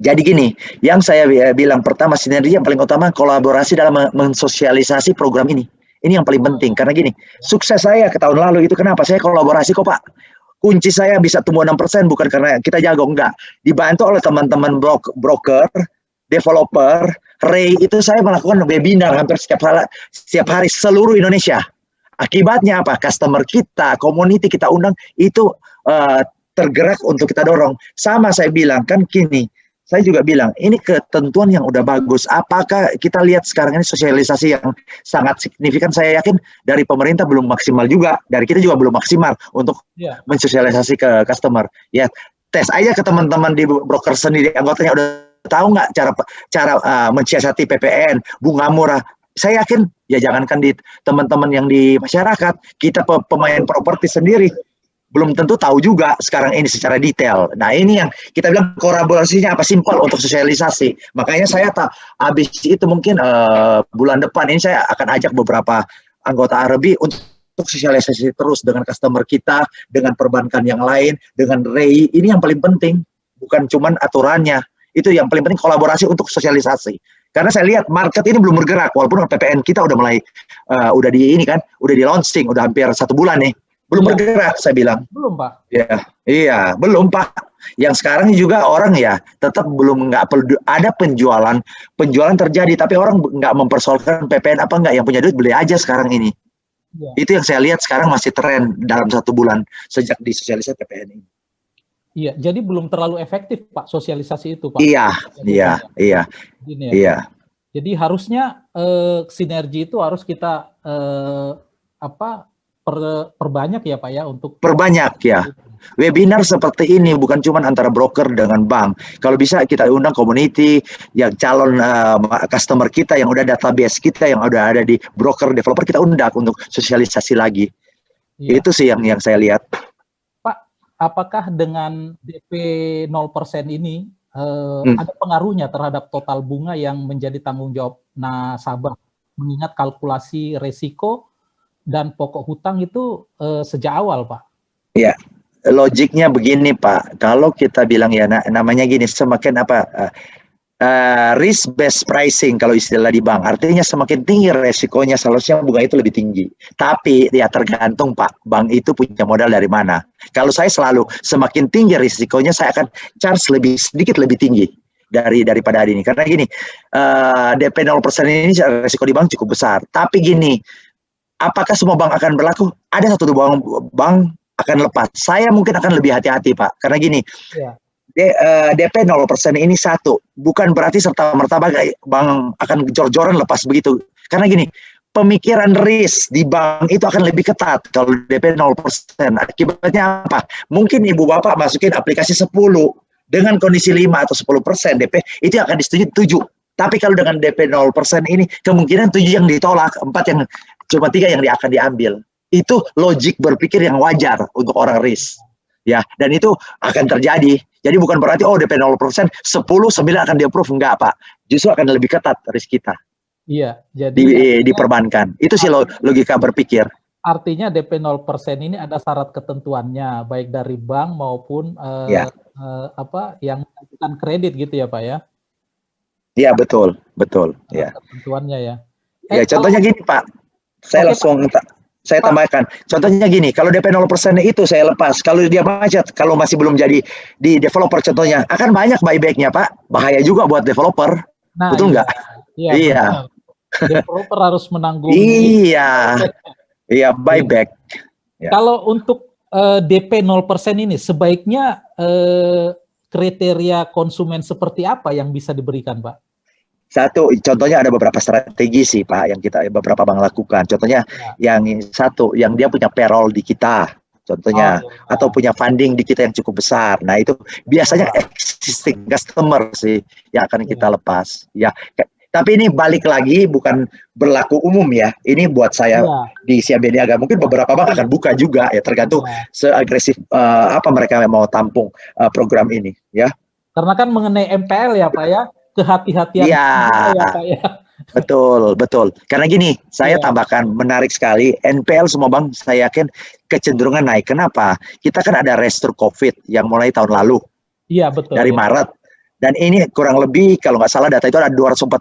[SPEAKER 3] Jadi gini, yang saya bilang pertama sinergi yang paling utama kolaborasi dalam mensosialisasi program ini. Ini yang paling penting karena gini, sukses saya ke tahun lalu itu kenapa? Saya kolaborasi kok Pak. Kunci saya bisa tumbuh 6% bukan karena kita jago, enggak. Dibantu oleh teman-teman broker, developer, Ray, itu saya melakukan webinar hampir setiap hari seluruh Indonesia. Akibatnya apa? Customer kita, community kita undang, itu tergerak untuk kita dorong. Sama saya bilang, kan gini, saya juga bilang, ini ketentuan yang udah bagus. Apakah kita lihat sekarang ini sosialisasi yang sangat signifikan? Saya yakin dari pemerintah belum maksimal juga, dari kita juga belum maksimal untuk mensosialisasi ke customer. Ya, tes aja ke teman-teman di broker sendiri, anggotanya udah tahu nggak cara mensiasati PPN, bunga murah. Saya yakin, ya jangankan di teman-teman yang di masyarakat, kita pemain properti sendiri, belum tentu tahu juga sekarang ini secara detail. Nah ini yang kita bilang kolaborasinya apa simpel untuk sosialisasi. Makanya saya habis itu mungkin bulan depan ini saya akan ajak beberapa anggota RB untuk sosialisasi terus dengan customer kita, dengan perbankan yang lain, dengan Ray. Ini yang paling penting, bukan cuman aturannya. Itu yang paling penting kolaborasi untuk sosialisasi. Karena saya lihat market ini belum bergerak, walaupun PPN kita udah mulai udah di launching, udah hampir 1 bulan nih. Belum bergerak, saya bilang.
[SPEAKER 1] Belum, Pak.
[SPEAKER 3] Ya, iya, belum, Pak. Yang sekarang juga orang ya tetap belum ada penjualan terjadi, tapi orang nggak mempersoalkan PPN apa nggak, yang punya duit beli aja sekarang ini. Ya. Itu yang saya lihat sekarang masih tren dalam 1 bulan sejak disosialisasi PPN ini.
[SPEAKER 1] Iya, jadi belum terlalu efektif, Pak, sosialisasi itu, Pak.
[SPEAKER 3] Iya.
[SPEAKER 1] Jadi harusnya sinergi itu harus kita perbanyak ya Pak ya, untuk
[SPEAKER 3] perbanyak ya. Webinar seperti ini bukan cuma antara broker dengan bank. Kalau bisa kita undang community yang calon customer kita yang udah database kita yang udah ada di broker developer, kita undang untuk sosialisasi lagi. Ya. Itu sih yang saya lihat.
[SPEAKER 1] Pak, apakah dengan DP 0% ini ada pengaruhnya terhadap total bunga yang menjadi tanggung jawab nasabah, mengingat kalkulasi resiko dan pokok hutang itu sejak awal, Pak? Iya,
[SPEAKER 3] logiknya begini, Pak. Kalau kita bilang ya namanya gini, semakin risk based pricing kalau istilah di bank, artinya semakin tinggi resikonya seharusnya bunga itu lebih tinggi. Tapi ya tergantung, Pak, bank itu punya modal dari mana. Kalau saya selalu semakin tinggi risikonya, saya akan charge sedikit lebih tinggi daripada ini. Karena gini, DP 0% ini risiko di bank cukup besar. Tapi gini, apakah semua bank akan berlaku? Ada satu bank akan lepas. Saya mungkin akan lebih hati-hati, Pak. Karena gini, DP 0% ini bukan berarti serta-merta bank akan jor-joran lepas begitu. Karena gini, pemikiran risk di bank itu akan lebih ketat kalau DP 0%. Akibatnya apa? Mungkin ibu bapak masukin aplikasi 10 dengan kondisi 5 atau 10% DP, itu akan disetujui 7. Tapi kalau dengan DP 0% ini, kemungkinan 7 yang ditolak, 4 yang cuma 3 yang akan diambil. Itu logik berpikir yang wajar untuk orang risk. Ya, dan itu akan terjadi. Jadi bukan berarti DP 0%, 10, 9 akan di-approve. Enggak, Pak. Justru akan lebih ketat risk kita.
[SPEAKER 1] Iya, jadi
[SPEAKER 3] di perbankan. Itu sih logika berpikir.
[SPEAKER 1] Artinya DP 0% ini ada syarat ketentuannya, baik dari bank maupun yang melakukan kredit gitu ya, Pak ya?
[SPEAKER 3] Iya, betul. Ya.
[SPEAKER 1] Ketentuannya ya.
[SPEAKER 3] Ya, contohnya gini, Pak. Saya saya tambahkan. Contohnya gini, kalau DP 0% itu saya lepas, kalau dia macet, kalau masih belum jadi di developer contohnya, akan banyak buyback-nya, Pak. Bahaya juga buat developer.
[SPEAKER 1] Nah,
[SPEAKER 3] betul nggak?
[SPEAKER 1] Iya. Developer harus menanggung.
[SPEAKER 3] Iya, buyback.
[SPEAKER 1] Ya. Kalau untuk DP 0% ini, sebaiknya kriteria konsumen seperti apa yang bisa diberikan, Pak?
[SPEAKER 3] Satu, contohnya ada beberapa strategi sih, Pak, yang beberapa bank lakukan. Contohnya yang satu, yang dia punya payroll di kita, contohnya, atau punya funding di kita yang cukup besar. Nah, itu biasanya existing customer sih yang akan kita lepas. Ya, tapi ini balik lagi bukan berlaku umum ya. Ini buat saya di Siam Niaga. Mungkin beberapa bank akan buka juga ya, tergantung seagresif apa mereka mau tampung program ini ya.
[SPEAKER 1] Karena kan mengenai MPL ya, Pak ya. Kehati-hatian
[SPEAKER 3] ya,
[SPEAKER 1] Pak ya.
[SPEAKER 3] Betul. Karena gini, saya tambahkan menarik sekali, NPL semua bank saya yakin kecenderungan naik. Kenapa? Kita kan ada restru COVID yang mulai tahun lalu.
[SPEAKER 1] Iya, betul.
[SPEAKER 3] Dari Maret. Dan ini kurang lebih kalau nggak salah data itu ada 250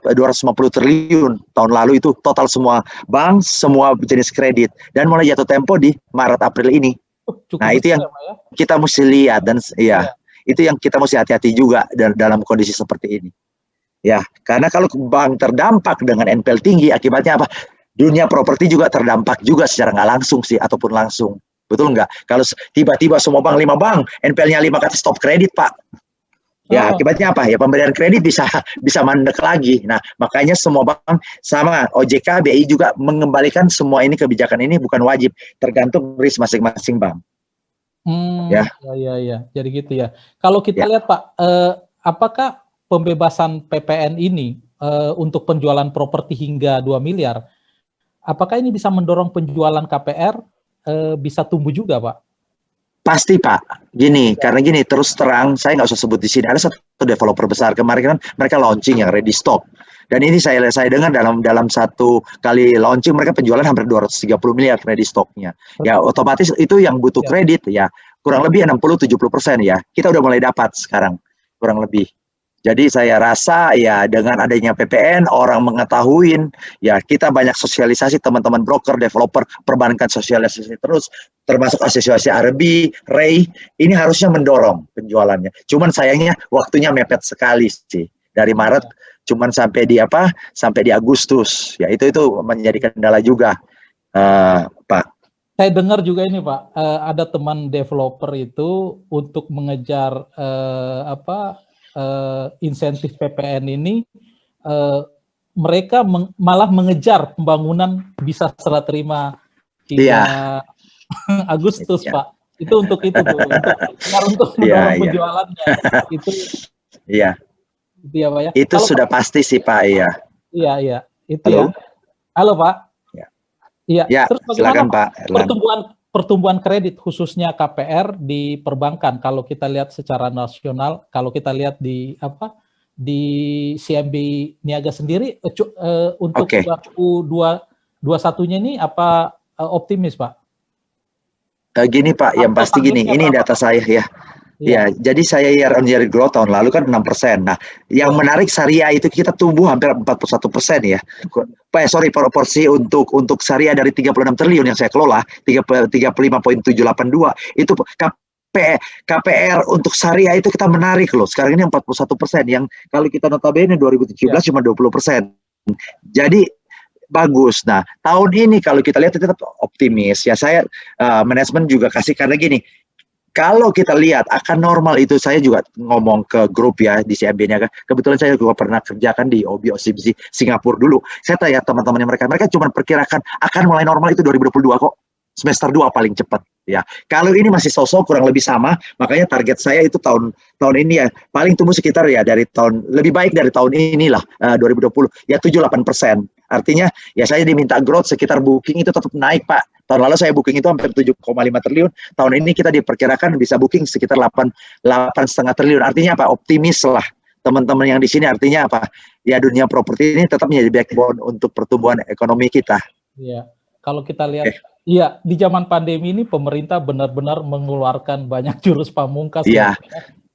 [SPEAKER 3] triliun tahun lalu itu total semua bank, semua jenis kredit. Dan mulai jatuh tempo di Maret April ini. Nah, itu yang kita mesti lihat dan itu yang kita mesti hati-hati juga dalam kondisi seperti ini. Ya, karena kalau bank terdampak dengan NPL tinggi, akibatnya apa? Dunia properti juga terdampak juga secara nggak langsung sih, ataupun langsung. Betul nggak? Kalau tiba-tiba semua bank 5 bank, NPL-nya 5 kata stop kredit, Pak. Ya, akibatnya apa? Ya pemberian kredit bisa mandek lagi. Nah, makanya semua bank sama OJK, BI juga mengembalikan semua ini kebijakan ini bukan wajib, tergantung risk masing-masing bank.
[SPEAKER 1] Ya. Jadi gitu ya. Kalau kita lihat Pak, apakah pembebasan PPN ini untuk penjualan properti hingga 2 miliar, apakah ini bisa mendorong penjualan KPR bisa tumbuh juga, Pak?
[SPEAKER 3] Pasti, Pak. Karena gini, terus terang, saya nggak usah sebut di sini. Ada satu developer besar kemarin kan mereka launching yang ready stock. Dan ini saya dengar dalam satu kali launching mereka penjualan hampir 230 miliar ready stocknya. Ya, otomatis itu yang butuh kredit ya kurang lebih 60-70% ya. Kita udah mulai dapat sekarang kurang lebih. Jadi saya rasa ya dengan adanya PPN orang mengetahui ya kita banyak sosialisasi teman-teman broker, developer, perbankan sosialisasi terus termasuk asosiasi RB, Ray ini harusnya mendorong penjualannya. Cuman sayangnya waktunya mepet sekali sih dari Maret cuman sampai di Agustus ya itu menjadi kendala juga Pak.
[SPEAKER 1] Saya dengar juga ini Pak ada teman developer itu untuk mengejar insentif PPN ini mereka malah mengejar pembangunan bisa serah terima hingga Agustus Pak. Itu untuk itu untuk mendorong penjualannya itu.
[SPEAKER 3] Iya.
[SPEAKER 1] Itu ya Pak ya.
[SPEAKER 3] Itu sudah pasti sih Pak ya.
[SPEAKER 1] Iya. Itu ya. Halo Pak. Iya. Terus bagaimana Pak pertumbuhan kredit khususnya KPR di perbankan kalau kita lihat secara nasional, kalau kita lihat di CIMB Niaga sendiri untuk 2021-nya ini apa optimis Pak?
[SPEAKER 3] Gini Pak, yang pasti gini, ini data saya ya. Ya, jadi saya year-on-year growth tahun lalu kan 6%. Nah, yang menarik syariah itu kita tumbuh hampir 41% ya. Proporsi untuk syariah dari 36 triliun yang saya kelola 35,782 itu KPR untuk syariah itu kita menarik loh. Sekarang ini 41% yang kalau kita notabene 2017 cuma 20%. Jadi bagus. Nah, tahun ini kalau kita lihat tetap optimis ya. Saya manajemen juga kasih karena gini. Kalau kita lihat akan normal itu, saya juga ngomong ke grup ya di CMB-nya kan. Kebetulan saya juga pernah kerjakan di OBOCBC Singapura dulu. Saya tanya teman-temannya mereka cuma perkirakan akan mulai normal itu 2022 kok. Semester 2 paling cepat ya. Kalau ini masih sosok kurang lebih sama, makanya target saya itu tahun ini ya paling tumbuh sekitar ya dari tahun lebih baik dari tahun inilah 2020 ya 7-8%. Artinya ya saya diminta growth sekitar booking itu tetap naik Pak. Tahun lalu saya booking itu hampir 7,5 triliun. Tahun ini kita diperkirakan bisa booking sekitar 8,5 triliun. Artinya apa? Optimis lah teman-teman yang di sini. Artinya apa? Ya dunia properti ini tetap menjadi backbone untuk pertumbuhan ekonomi kita.
[SPEAKER 1] Iya. Kalau kita lihat, iya di zaman pandemi ini pemerintah benar-benar mengeluarkan banyak jurus pamungkas.
[SPEAKER 3] Iya.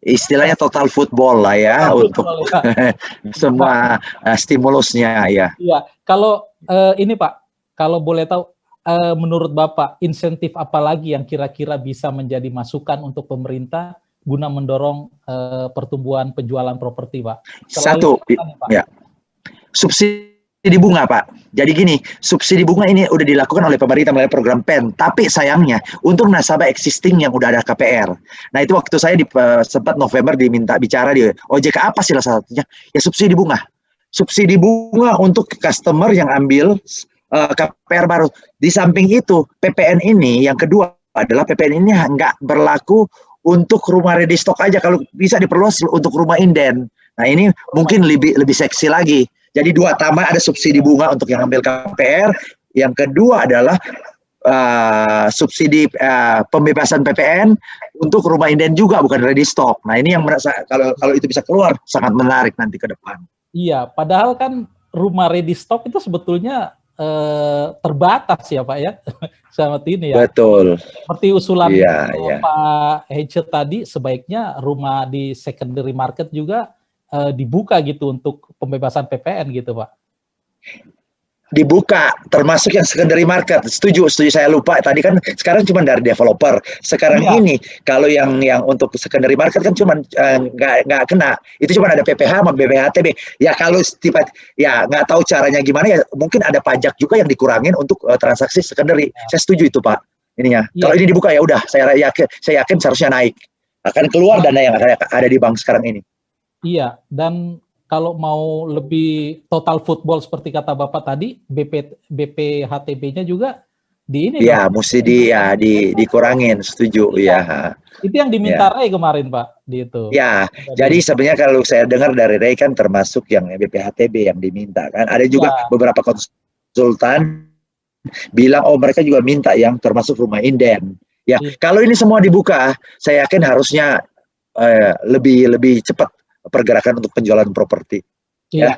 [SPEAKER 3] Istilahnya total football lah ya untuk semua stimulusnya ya.
[SPEAKER 1] Iya. Kalau ini Pak, kalau boleh tahu menurut Bapak insentif apa lagi yang kira-kira bisa menjadi masukan untuk pemerintah guna mendorong pertumbuhan penjualan properti, Pak?
[SPEAKER 3] Satu, ya, subsidi bunga, Pak. Jadi gini, subsidi bunga ini udah dilakukan oleh pemerintah melalui program PEN, tapi sayangnya untuk nasabah existing yang udah ada KPR. Nah itu waktu saya sempat November diminta bicara di OJK, apa sih salah satunya? Ya subsidi bunga. Subsidi bunga untuk customer yang ambil KPR baru. Di samping itu, PPN ini yang kedua adalah PPN ini nggak berlaku untuk rumah ready stock aja, kalau bisa diperluas untuk rumah inden. Nah ini mungkin lebih seksi lagi. Jadi dua, tambah ada subsidi bunga untuk yang ambil KPR. Yang kedua adalah subsidi pembebasan PPN untuk rumah inden juga, bukan ready stock. Nah ini yang merasa kalau itu bisa keluar sangat menarik nanti ke depan.
[SPEAKER 1] Iya, padahal kan rumah ready stock itu sebetulnya terbatas ya Pak ya, sama ini ya.
[SPEAKER 3] Betul.
[SPEAKER 1] Seperti usulan Pak Hece tadi, sebaiknya rumah di secondary market juga dibuka gitu untuk pembebasan PPN gitu Pak.
[SPEAKER 3] Dibuka, termasuk yang secondary market. Setuju saya lupa. Tadi kan sekarang cuma dari developer. Sekarang ini kalau yang untuk secondary market kan cuma nggak kena. Itu cuma ada PPH sama BPHTB. Ya kalau ya nggak tahu caranya gimana ya, mungkin ada pajak juga yang dikurangin untuk transaksi secondary. Saya setuju itu Pak. Ininya. Kalau ini dibuka ya udah, saya yakin seharusnya naik. Akan keluar dana yang ada di bank sekarang ini.
[SPEAKER 1] Iya, dan kalau mau lebih total football seperti kata Bapak tadi, BPHTB-nya juga di ini.
[SPEAKER 3] Iya, mesti dikurangin, setuju. Iya.
[SPEAKER 1] Itu yang diminta Ray kemarin, Pak, di itu.
[SPEAKER 3] Ya, jadi sebenarnya kalau saya dengar dari Ray kan termasuk yang BPHTB yang diminta kan. Ada juga beberapa konsultan bilang mereka juga minta yang termasuk rumah inden. Ya, kalau ini semua dibuka, saya yakin harusnya lebih cepat pergerakan untuk penjualan properti, ya,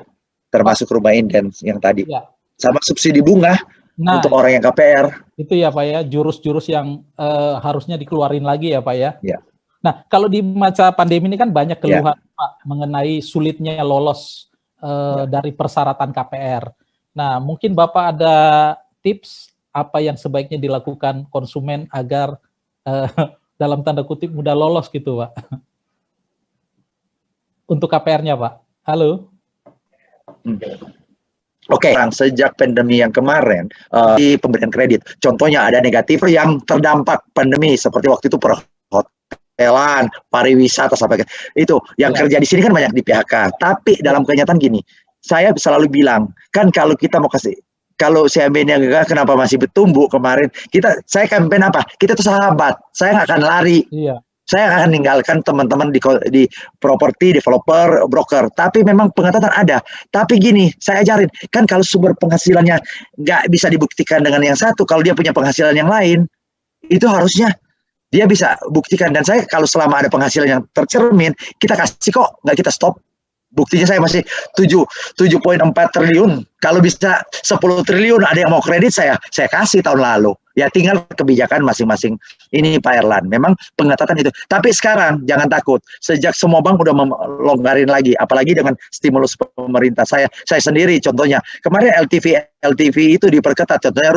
[SPEAKER 3] termasuk rumah inden yang tadi, sama subsidi bunga untuk orang yang KPR.
[SPEAKER 1] Itu ya Pak ya, jurus-jurus yang harusnya dikeluarin lagi ya Pak ya. Nah kalau di masa pandemi ini kan banyak keluhan Pak mengenai sulitnya lolos dari persyaratan KPR. Nah mungkin Bapak ada tips apa yang sebaiknya dilakukan konsumen agar dalam tanda kutip mudah lolos gitu Pak. Untuk KPR-nya, Pak. Halo.
[SPEAKER 3] Oke, sejak pandemi yang kemarin, di pemberian kredit, contohnya ada negatif yang terdampak pandemi, seperti waktu itu perhotelan, pariwisata, sampai itu. Yang kerja di sini kan banyak di PHK. Tapi dalam kenyataan gini, saya selalu bilang, kan kalau kita mau kasih, kalau CMB-nya kenapa masih bertumbuh kemarin, saya campaign apa? Kita tuh sahabat, saya nggak akan lari.
[SPEAKER 1] Iya.
[SPEAKER 3] Saya akan meninggalkan teman-teman di properti, developer, broker. Tapi memang pengetatan ada. Tapi gini, saya ajarin. Kan kalau sumber penghasilannya nggak bisa dibuktikan dengan yang satu, kalau dia punya penghasilan yang lain, itu harusnya dia bisa buktikan. Dan saya kalau selama ada penghasilan yang tercermin, kita kasih kok, nggak kita stop. Buktinya saya masih 7,4 triliun. Kalau bisa 10 triliun ada yang mau kredit, saya kasih tahun lalu. Ya tinggal kebijakan masing-masing. Ini Pak Erlan, memang pengetatan itu. Tapi sekarang jangan takut. Sejak semua bank udah melonggarin lagi, apalagi dengan stimulus pemerintah. Saya sendiri contohnya, kemarin LTV itu diperketat. Contohnya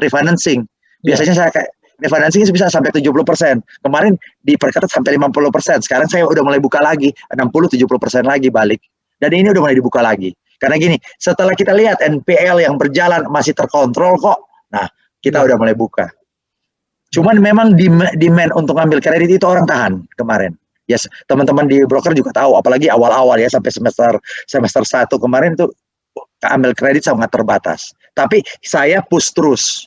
[SPEAKER 3] refinancing. Biasanya saya kayak refinancing bisa sampai 70%. Kemarin diperketat sampai 50%. Sekarang saya udah mulai buka lagi, 60-70% lagi balik. Dan ini udah mulai dibuka lagi. Karena gini, setelah kita lihat NPL yang berjalan masih terkontrol kok. Nah, kita udah mulai buka. Cuman memang demand untuk ngambil kredit itu orang tahan kemarin. Yes, teman-teman di broker juga tahu, apalagi awal-awal ya sampai semester 1 kemarin itu ambil kredit sangat terbatas. Tapi saya push terus.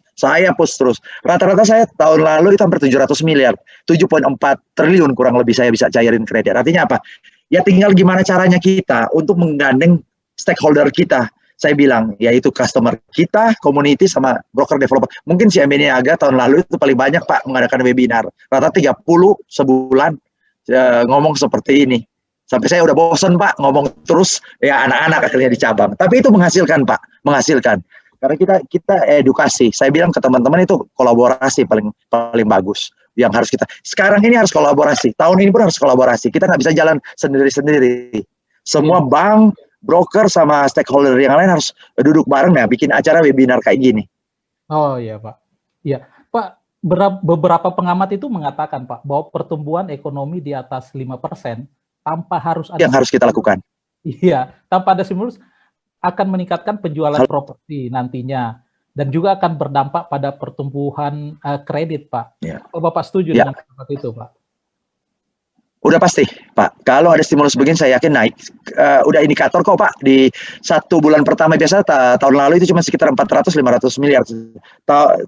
[SPEAKER 3] Rata-rata saya tahun lalu itu hampir 700 miliar, 7,4 triliun kurang lebih saya bisa cairin kredit. Artinya apa? Ya tinggal gimana caranya kita untuk menggandeng stakeholder kita. Saya bilang, yaitu customer kita, community, sama broker developer. Mungkin si MB Niaga tahun lalu itu paling banyak Pak mengadakan webinar. Rata 30 sebulan ngomong seperti ini. Sampai saya udah bosan Pak ngomong terus, ya anak-anak akhirnya di cabang. Tapi itu menghasilkan Pak, menghasilkan. Karena kita edukasi. Saya bilang ke teman-teman itu kolaborasi paling bagus. Yang harus kita, sekarang ini harus kolaborasi. Tahun ini pun harus kolaborasi. Kita nggak bisa jalan sendiri-sendiri. Semua bank, broker, sama stakeholder yang lain harus duduk bareng ya, bikin acara webinar kayak gini.
[SPEAKER 1] Oh iya Pak. Iya Pak. Beberapa pengamat itu mengatakan Pak bahwa pertumbuhan ekonomi di atas 5% tanpa harus ada
[SPEAKER 3] yang harus kita lakukan.
[SPEAKER 1] Iya, tanpa ada stimulus akan meningkatkan penjualan properti nantinya dan juga akan berdampak pada pertumbuhan kredit Pak.
[SPEAKER 3] Ya.
[SPEAKER 1] Bapak setuju dengan itu Pak?
[SPEAKER 3] Udah pasti, Pak. Kalau ada stimulus begini, saya yakin naik. Udah indikator kok, Pak. Di 1 bulan pertama biasa, tahun lalu itu cuma sekitar 400-500 miliar.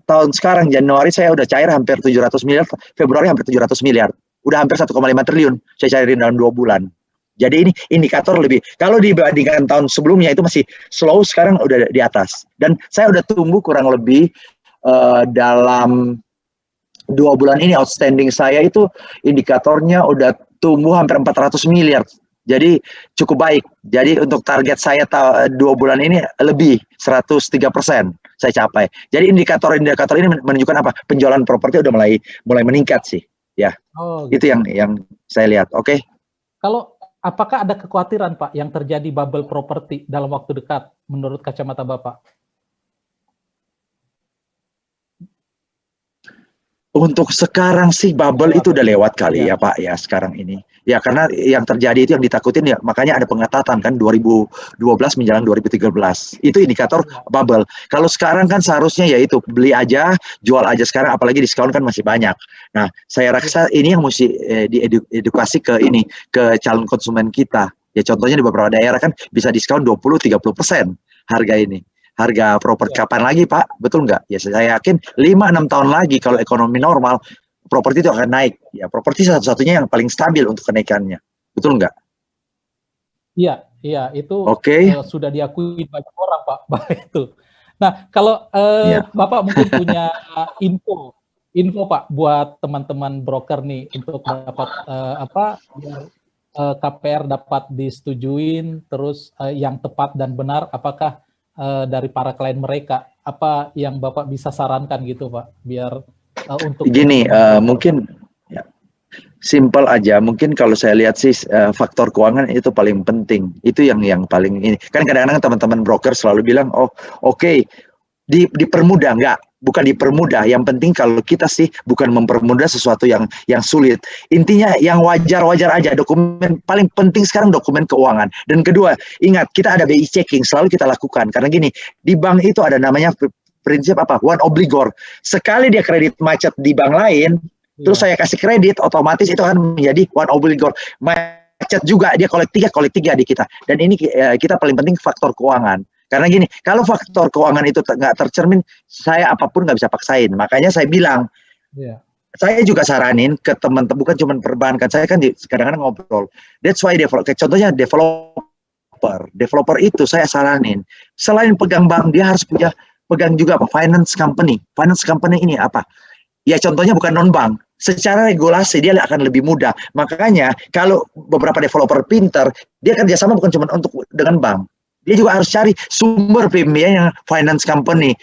[SPEAKER 3] Tahun sekarang, Januari, saya udah cair hampir 700 miliar. Februari hampir 700 miliar. Udah hampir 1,5 triliun. Saya cairin dalam 2 bulan. Jadi ini indikator lebih. Kalau dibandingkan tahun sebelumnya itu masih slow, sekarang udah di atas. Dan saya udah tumbuh kurang lebih dalam 2 bulan ini outstanding saya itu indikatornya udah tumbuh hampir 400 miliar. Jadi cukup baik. Jadi untuk target saya 2 bulan ini lebih 103% saya capai. Jadi indikator-indikator ini menunjukkan apa? Penjualan properti udah mulai meningkat sih. Ya. Oh, gitu. Itu yang saya lihat. Oke.
[SPEAKER 1] Kalau apakah ada kekhawatiran Pak yang terjadi bubble properti dalam waktu dekat menurut kacamata Bapak?
[SPEAKER 3] Untuk sekarang sih bubble itu udah lewat kali ya Pak ya sekarang ini. Ya karena yang terjadi itu yang ditakutin ya makanya ada pengetatan kan 2012 menjelang 2013. Itu indikator bubble. Kalau sekarang kan seharusnya ya itu beli aja, jual aja sekarang apalagi diskon kan masih banyak. Nah, saya rasa ini yang mesti diedukasi ke calon konsumen kita. Ya contohnya di beberapa daerah kan bisa diskon 20-30% harga ini. Harga properti kapan lagi Pak? Betul nggak? Ya saya yakin 5-6 tahun lagi kalau ekonomi normal, properti itu akan naik. Ya properti satu-satunya yang paling stabil untuk kenaikannya. Betul nggak?
[SPEAKER 1] Iya, itu sudah diakui banyak orang Pak. Itu. Nah kalau Bapak mungkin punya info Pak buat teman-teman broker nih untuk dapat KPR dapat disetujuin, terus yang tepat dan benar, apakah dari para klien mereka, apa yang Bapak bisa sarankan gitu Pak, biar untuk
[SPEAKER 3] gini, mungkin ya, simple aja, mungkin kalau saya lihat sih faktor keuangan itu paling penting, itu yang paling ini, kan kadang-kadang teman-teman broker selalu bilang, dipermudah, enggak, bukan dipermudah, yang penting kalau kita sih bukan mempermudah sesuatu yang sulit, intinya yang wajar-wajar aja, dokumen paling penting sekarang dokumen keuangan, dan kedua, ingat kita ada BI checking, selalu kita lakukan, karena gini, di bank itu ada namanya prinsip apa, one obligor, sekali dia kredit macet di bank lain, terus saya kasih kredit, otomatis itu akan menjadi one obligor, macet juga, dia kolek tiga di kita, dan ini kita paling penting faktor keuangan. Karena gini, kalau faktor keuangan itu nggak tercermin, saya apapun nggak bisa paksain. Makanya saya bilang, saya juga saranin ke teman-teman, bukan cuma perbankan, saya kan kadang-kadang ngobrol. That's why contohnya developer itu saya saranin, selain pegang bank, dia harus pegang juga apa? Finance company. Finance company ini apa? Ya contohnya bukan non-bank. Secara regulasi dia akan lebih mudah. Makanya kalau beberapa developer pinter, dia kerjasama bukan cuma dengan bank. Dia juga harus cari sumber pembiayaan finance company.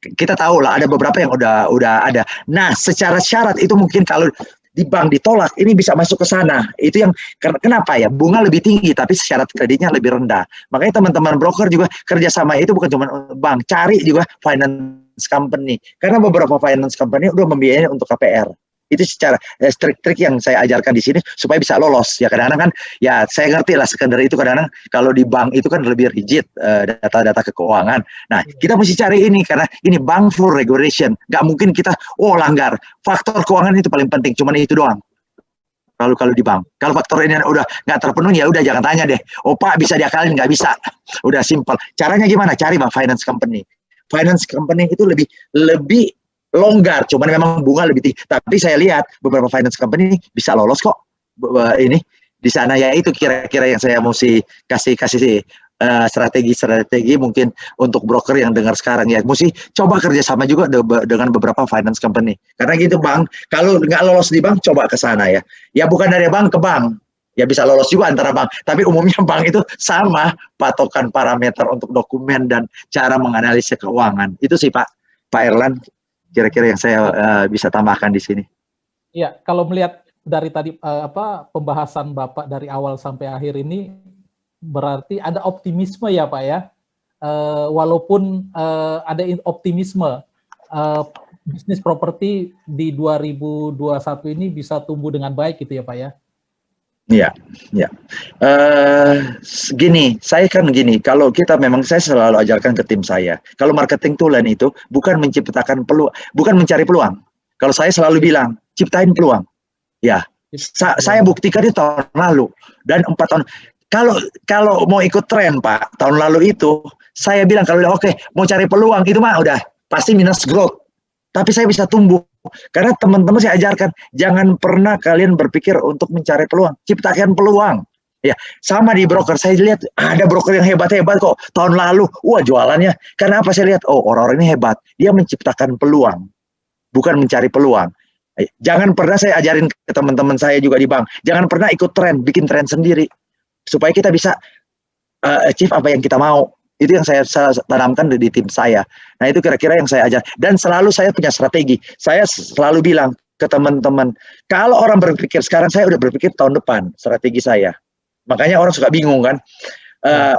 [SPEAKER 3] Kita tahu lah ada beberapa yang udah ada. Nah, secara syarat itu mungkin kalau di bank ditolak, ini bisa masuk ke sana. Itu yang kenapa ya? Bunga lebih tinggi tapi syarat kreditnya lebih rendah. Makanya teman-teman broker juga kerjasama itu bukan cuma bank, cari juga finance company. Karena beberapa finance company udah membiayai untuk KPR. Itu secara trik-trik yang saya ajarkan di sini supaya bisa lolos. Ya kadang-kadang kan, ya saya ngerti lah sekedar itu kadang-kadang kalau di bank itu kan lebih rigid data-data keuangan. Nah, kita mesti cari ini karena ini bank full regulation. Nggak mungkin kita, langgar. Faktor keuangan itu paling penting, cuman itu doang. Kalau di bank, kalau faktor ini udah nggak terpenuhi, ya udah jangan tanya deh. Pak bisa diakalin, nggak bisa. Udah simpel. Caranya gimana? Cari bang finance company. Finance company itu lebih longgar, cuman memang bunga lebih tinggi. Tapi saya lihat beberapa finance company bisa lolos kok ini di sana, ya itu kira-kira yang saya mesti kasih strategi mungkin untuk broker yang dengar sekarang, ya mesti coba kerjasama juga dengan beberapa finance company. Karena gitu bang, kalau nggak lolos di bank coba ke sana ya bukan dari bank ke bank. Ya bisa lolos juga antara bank, tapi umumnya bank itu sama patokan parameter untuk dokumen dan cara menganalisis keuangan. Itu sih Pak Erlan, kira-kira yang saya bisa tambahkan di sini.
[SPEAKER 1] Iya, kalau melihat dari tadi pembahasan Bapak dari awal sampai akhir ini, berarti ada optimisme ya Pak ya. Walaupun ada optimisme bisnis properti di 2021 ini bisa tumbuh dengan baik gitu ya Pak ya.
[SPEAKER 3] Ya. Kalau kita memang, saya selalu ajarkan ke tim saya, kalau marketing tulen itu bukan menciptakan peluang, bukan mencari peluang. Kalau saya selalu bilang, ciptain peluang. Ya, saya buktikan di tahun lalu dan 4 tahun. Kalau mau ikut tren Pak, tahun lalu itu saya bilang kalau oke, mau cari peluang itu mah udah pasti minus growth. Tapi saya bisa tumbuh. Karena teman-teman saya ajarkan, jangan pernah kalian berpikir untuk mencari peluang, ciptakan peluang. Ya, sama di broker, saya lihat ada broker yang hebat-hebat kok tahun lalu, jualannya. Karena apa saya lihat, orang-orang ini hebat, dia menciptakan peluang, bukan mencari peluang. Jangan pernah, saya ajarin ke teman-teman saya juga di bank, jangan pernah ikut tren, bikin tren sendiri, supaya kita bisa achieve apa yang kita mau. Itu yang saya tanamkan di tim saya. Nah itu kira-kira yang saya ajar. Dan selalu saya punya strategi. Saya selalu bilang ke teman-teman, kalau orang berpikir sekarang, saya udah berpikir tahun depan strategi saya. Makanya orang suka bingung kan.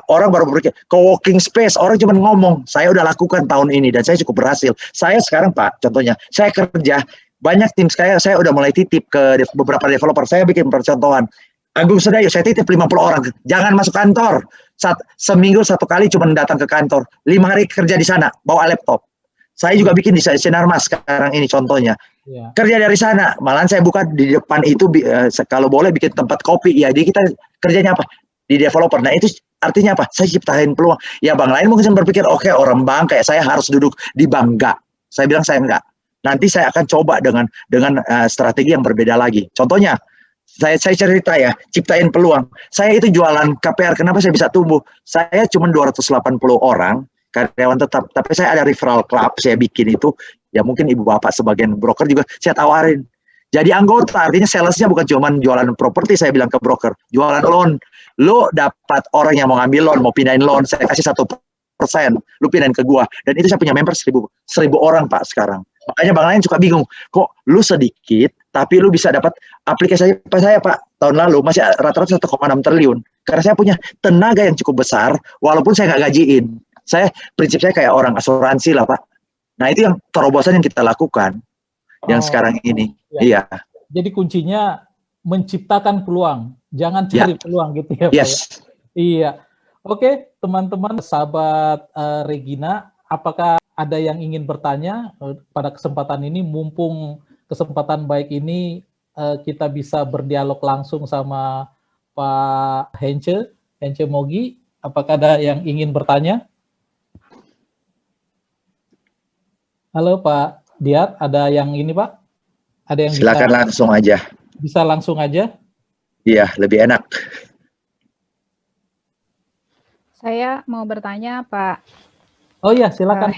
[SPEAKER 3] Orang baru berpikir co-working space, orang cuma ngomong. Saya udah lakukan tahun ini dan saya cukup berhasil. Saya sekarang Pak, contohnya, saya kerja, banyak tim saya udah mulai titip ke beberapa developer. Saya bikin percontohan. Agung Sedayu, saya titip 50 orang. Jangan masuk kantor. Seminggu 1 kali cuma datang ke kantor. 5 hari kerja di sana, bawa laptop. Saya juga bikin di Sinarmas sekarang ini contohnya. Kerja dari sana. Malahan saya buka di depan itu, kalau boleh bikin tempat kopi. Ya, jadi kita kerjanya apa? Di developer. Nah, itu artinya apa? Saya ciptain peluang. Ya, bank lain mungkin berpikir, oke, orang bank kayak saya harus duduk di bank. Enggak. Saya bilang saya enggak. Nanti saya akan coba dengan strategi yang berbeda lagi. Contohnya, saya cerita ya, ciptain peluang. Saya itu jualan KPR, kenapa saya bisa tumbuh? Saya cuma 280 orang, karyawan tetap. Tapi saya ada referral club, saya bikin itu. Ya mungkin ibu bapak sebagian broker juga saya tawarin. Jadi anggota, artinya salesnya bukan cuma jualan properti, saya bilang ke broker. Jualan loan. Lo dapat orang yang mau ngambil loan, mau pindahin loan, saya kasih 1%. Lu pindahin ke gua. Dan itu saya punya member 1000 orang Pak sekarang. Makanya bank lain suka bingung, kok lu sedikit, tapi lu bisa dapat aplikasi saya Pak, tahun lalu masih rata-rata 1,6 triliun. Karena saya punya tenaga yang cukup besar, walaupun saya nggak gajiin. Prinsip saya kayak orang asuransi lah Pak. Nah itu yang terobosan yang kita lakukan, yang sekarang ini. Iya.
[SPEAKER 1] Jadi kuncinya menciptakan peluang, jangan cari peluang gitu ya Pak.
[SPEAKER 3] Yes.
[SPEAKER 1] Iya. Oke teman-teman, sahabat Regina, apakah ada yang ingin bertanya pada kesempatan ini? Mumpung kesempatan baik ini, kita bisa berdialog langsung sama Pak Hence Mogi. Apakah ada yang ingin bertanya? Halo Pak Diat, ada yang ini Pak? Ada yang
[SPEAKER 3] silakan langsung aja.
[SPEAKER 1] Bisa langsung aja?
[SPEAKER 3] Iya, lebih enak.
[SPEAKER 4] Saya mau bertanya Pak.
[SPEAKER 1] Oh ya, silakan.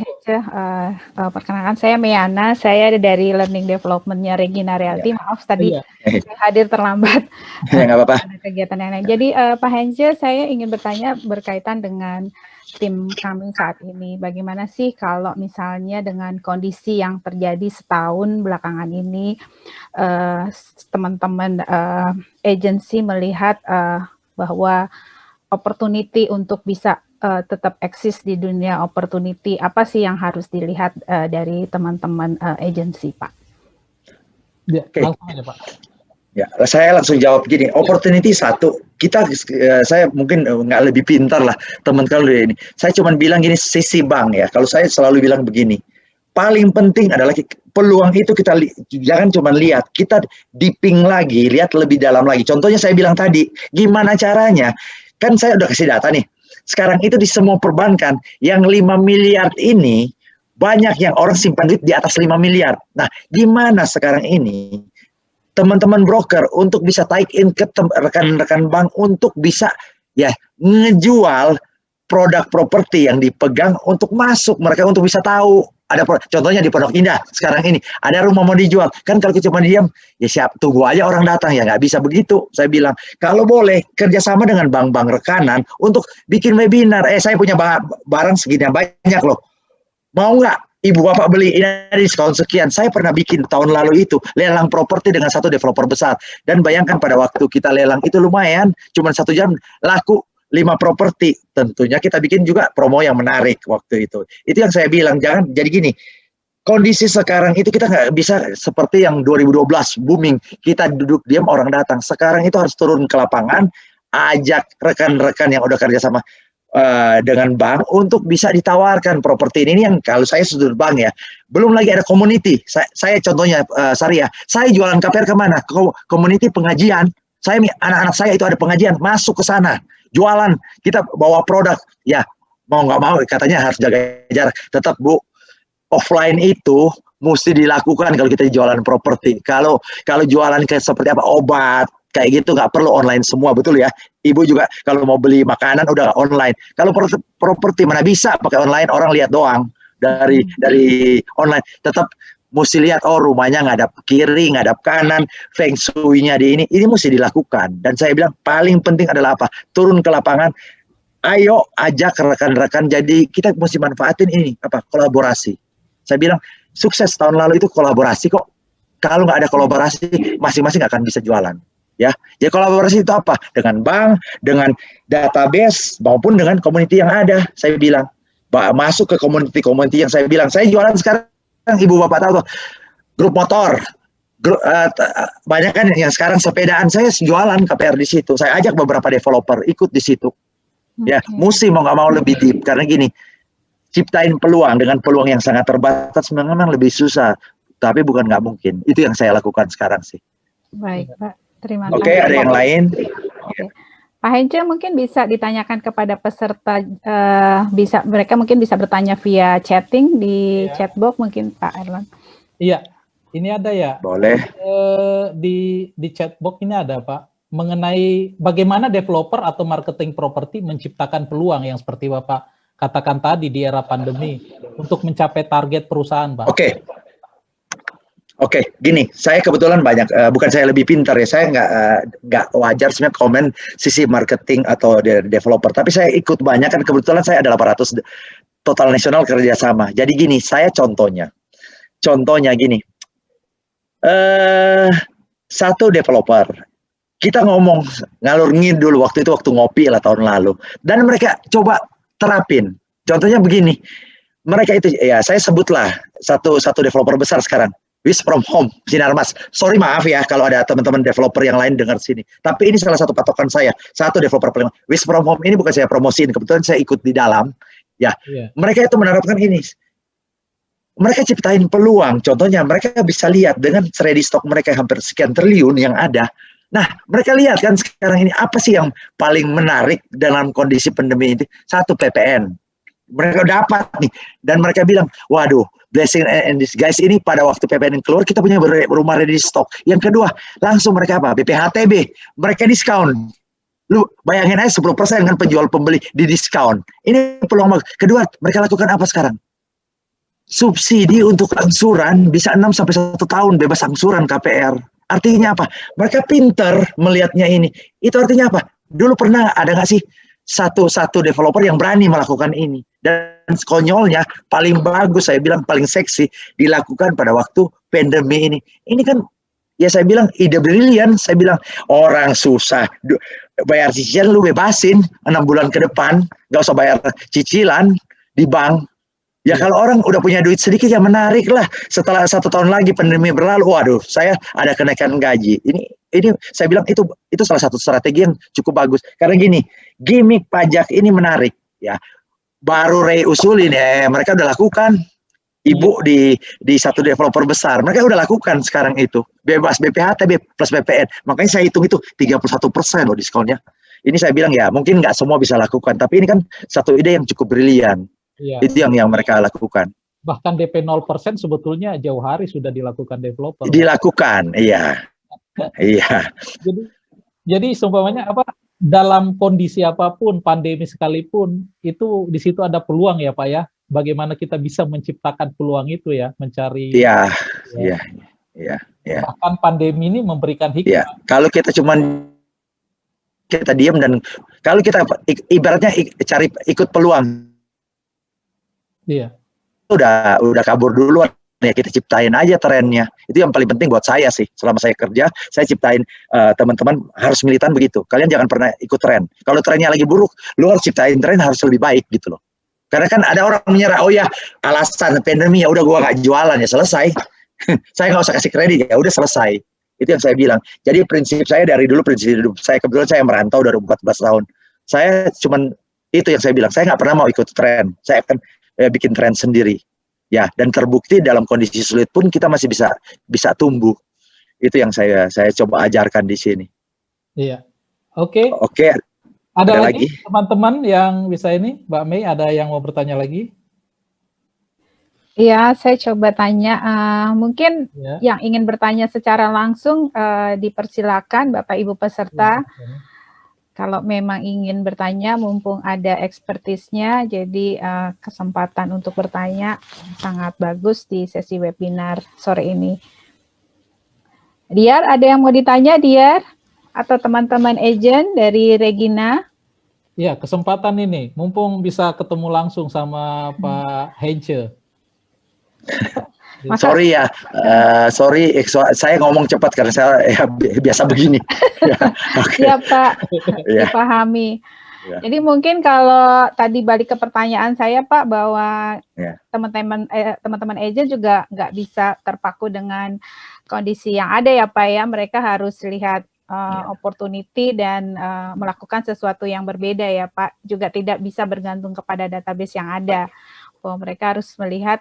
[SPEAKER 4] Perkenalkan saya Meana, saya dari Learning Development-nya Regina Realty. Maaf tadi saya hadir terlambat.
[SPEAKER 3] Ya, nggak apa-apa.
[SPEAKER 4] Ada kegiatan yang lain. Jadi Pak Hence, saya ingin bertanya berkaitan dengan tim kami saat ini. Bagaimana sih kalau misalnya dengan kondisi yang terjadi setahun belakangan ini, teman-teman agensi melihat bahwa opportunity untuk bisa tetap eksis di dunia opportunity, apa sih yang harus dilihat dari teman-teman agensi, Pak?
[SPEAKER 1] Ya, langsung aja Pak.
[SPEAKER 3] Ya, saya langsung jawab gini. Opportunity satu, saya mungkin nggak lebih pintar lah teman kalau ini. Saya cuma bilang gini, sisi bank ya. Kalau saya selalu bilang begini, paling penting adalah peluang itu kita jangan cuma lihat, kita deeping lagi, lihat lebih dalam lagi. Contohnya saya bilang tadi, gimana caranya? Kan saya udah kasih data nih. Sekarang itu di semua perbankan yang 5 miliar ini banyak yang orang simpan duit di atas 5 miliar. Nah, gimana sekarang ini teman-teman broker untuk bisa take in ke rekan-rekan bank untuk bisa ya ngejual produk properti yang dipegang untuk masuk mereka untuk bisa tahu ada contohnya di Pondok Indah sekarang ini ada rumah mau dijual kan kalau kita cuma diam ya siap tunggu aja orang datang ya nggak bisa begitu. Saya bilang kalau boleh kerjasama dengan bank-bank rekanan untuk bikin webinar saya punya barang segini banyak loh mau nggak Ibu Bapak beli ini ada diskon sekian. Saya pernah bikin tahun lalu itu lelang properti dengan satu developer besar. Dan bayangkan pada waktu kita lelang itu lumayan, cuma 1 jam laku 5 properti. Tentunya kita bikin juga promo yang menarik waktu itu. Itu yang saya bilang, jangan jadi gini. Kondisi sekarang itu kita nggak bisa seperti yang 2012 booming. Kita duduk diam orang datang. Sekarang itu harus turun ke lapangan, ajak rekan-rekan yang udah kerja sama dengan bank untuk bisa ditawarkan properti ini yang kalau saya sudut bank ya belum lagi ada community saya contohnya Syariah saya jualan KPR kemana ke community pengajian saya anak-anak saya itu ada pengajian masuk ke sana jualan kita bawa produk ya mau nggak mau katanya harus jaga jarak tetap Bu offline itu mesti dilakukan kalau kita jualan properti kalau jualan kayak seperti apa obat kayak gitu nggak perlu online semua betul ya Ibu juga kalau mau beli makanan udah online kalau properti mana bisa pakai online orang lihat doang dari online tetap mesti lihat oh rumahnya ngadap kiri ngadap kanan feng shui-nya di ini mesti dilakukan dan saya bilang paling penting adalah apa turun ke lapangan ayo ajak rekan-rekan jadi kita mesti manfaatin ini apa kolaborasi saya bilang sukses tahun lalu itu kolaborasi kok kalau nggak ada kolaborasi masing-masing akan bisa jualan ya, jadi kolaborasi itu apa? Dengan bank, dengan database, maupun dengan community yang ada. Saya bilang, masuk ke community yang saya bilang. Saya jualan sekarang, Ibu Bapak tahu, grup motor. Banyak kan yang sekarang sepedaan, saya jualan KPR di situ. Saya ajak beberapa developer ikut di situ. Ya, mesti mau nggak mau lebih deep. Karena gini, ciptain peluang dengan peluang yang sangat terbatas memang lebih susah. Tapi bukan nggak mungkin. Itu yang saya lakukan sekarang sih.
[SPEAKER 4] Baik, Pak. Terima kasih.
[SPEAKER 3] Oke, ada yang lain?
[SPEAKER 4] Oke. Pak Hence mungkin bisa ditanyakan kepada peserta, mereka mungkin bisa bertanya via chatting di chatbox mungkin Pak Erlan.
[SPEAKER 1] Iya, ini ada ya.
[SPEAKER 3] Boleh.
[SPEAKER 1] Di chatbox ini ada Pak, mengenai bagaimana developer atau marketing properti menciptakan peluang yang seperti Bapak katakan tadi di era pandemi untuk mencapai target perusahaan Pak. Oke, gini, saya kebetulan banyak, bukan saya lebih pintar ya, saya nggak wajar sebenarnya komen sisi marketing atau developer, tapi saya ikut banyak kan kebetulan saya ada 800 total nasional kerjasama. Jadi gini, saya contohnya gini, satu developer, kita ngomong ngalur ngidul waktu ngopi lah tahun lalu, dan mereka coba terapin. Contohnya begini, mereka itu ya saya sebutlah satu developer besar sekarang. Wish from home, Sinarmas. Sorry maaf ya kalau ada teman-teman developer yang lain dengar sini. Tapi ini salah satu patokan saya. Satu developer paling Wish from home ini bukan saya promosiin, kebetulan saya ikut di dalam. Ya, mereka itu menerapkan ini. Mereka ciptain peluang. Contohnya mereka bisa lihat dengan ready stock mereka hampir sekian triliun yang ada. Nah, mereka lihat kan sekarang ini apa sih yang paling menarik dalam kondisi pandemi ini? Satu PPN. Mereka dapat nih dan mereka bilang, waduh, blessing and disguise ini pada waktu PPN keluar kita punya rumah ready stock. Yang kedua, langsung mereka apa? BPHTB, mereka diskon. Lu bayangin aja 10% kan penjual pembeli di diskon. Ini peluang. Kedua, mereka lakukan apa sekarang? Subsidi untuk angsuran bisa 6 sampai 1 tahun bebas angsuran KPR. Artinya apa? Mereka pinter melihatnya ini. Itu artinya apa? Dulu pernah ada nggak sih satu developer yang berani melakukan ini? Dan konyolnya paling bagus, saya bilang paling seksi dilakukan pada waktu pandemi ini. Ini kan ya saya bilang ide brilian. Saya bilang orang susah bayar cicilan lu bebasin 6 bulan ke depan, nggak usah bayar cicilan di bank.
[SPEAKER 3] Ya kalau orang udah punya duit sedikit ya menarik lah. Setelah 1 tahun lagi pandemi berlalu, waduh, saya ada kenaikan gaji. Ini saya bilang itu salah satu strategi yang cukup bagus. Karena gini, gimmick pajak ini menarik ya. Baru Ray usulin ya, mereka udah lakukan. Ibu di satu developer besar, mereka udah lakukan sekarang itu. Bebas BPHT plus BPN. Makanya saya hitung itu 31% loh diskonnya. Ini saya bilang ya, mungkin nggak semua bisa lakukan, tapi ini kan satu ide yang cukup brilian.
[SPEAKER 1] Iya.
[SPEAKER 3] Itu yang mereka lakukan.
[SPEAKER 1] Bahkan DP 0% sebetulnya jauh hari sudah dilakukan developer.
[SPEAKER 3] Dilakukan, iya. Iya.
[SPEAKER 1] Jadi seumpamanya apa, dalam kondisi apapun, pandemi sekalipun, itu di situ ada peluang ya Pak ya. Bagaimana kita bisa menciptakan peluang itu ya, mencari.
[SPEAKER 3] Iya.
[SPEAKER 1] Bahkan pandemi ini memberikan hikmah.
[SPEAKER 3] Iya. Kalau kita diam dan kalau kita ibaratnya cari ikut peluang.
[SPEAKER 1] Iya.
[SPEAKER 3] Udah kabur duluan ya, kita ciptain aja trennya. Itu yang paling penting buat saya sih. Selama saya kerja, saya ciptain teman-teman harus militan begitu. Kalian jangan pernah ikut tren. Kalau trennya lagi buruk, lu harus ciptain tren harus lebih baik gitu loh. Karena kan ada orang menyerah, oh ya alasan pandemi ya udah gua nggak jualan ya selesai. Saya nggak usah kasih kredit ya udah selesai. Itu yang saya bilang. Jadi prinsip saya dari dulu, prinsip hidup saya, kebetulan saya merantau dari 14 tahun. Saya cuman itu yang saya bilang, saya nggak pernah mau ikut tren. Saya akan bikin tren sendiri. Ya, dan terbukti dalam kondisi sulit pun kita masih bisa tumbuh. Itu yang saya coba ajarkan di sini.
[SPEAKER 1] Iya. Oke. Ada lagi teman-teman yang bisa ini, Mbak Mei, ada yang mau bertanya lagi?
[SPEAKER 4] Iya, saya coba tanya. Mungkin yang ingin bertanya secara langsung dipersilakan Bapak Ibu peserta. Kalau memang ingin bertanya, mumpung ada ekspertisnya, jadi kesempatan untuk bertanya sangat bagus di sesi webinar sore ini. Diar, ada yang mau ditanya, Diar? Atau teman-teman agent dari Regina?
[SPEAKER 1] Ya, kesempatan ini, mumpung bisa ketemu langsung sama Pak Hence.
[SPEAKER 3] Sorry ya, saya ngomong cepat karena saya biasa begini.
[SPEAKER 4] Iya Pak, dipahami. Jadi mungkin kalau tadi balik ke pertanyaan saya Pak, bahwa teman-teman agent juga nggak bisa terpaku dengan kondisi yang ada ya Pak ya, mereka harus lihat opportunity dan melakukan sesuatu yang berbeda ya Pak, juga tidak bisa bergantung kepada database yang ada, bahwa mereka harus melihat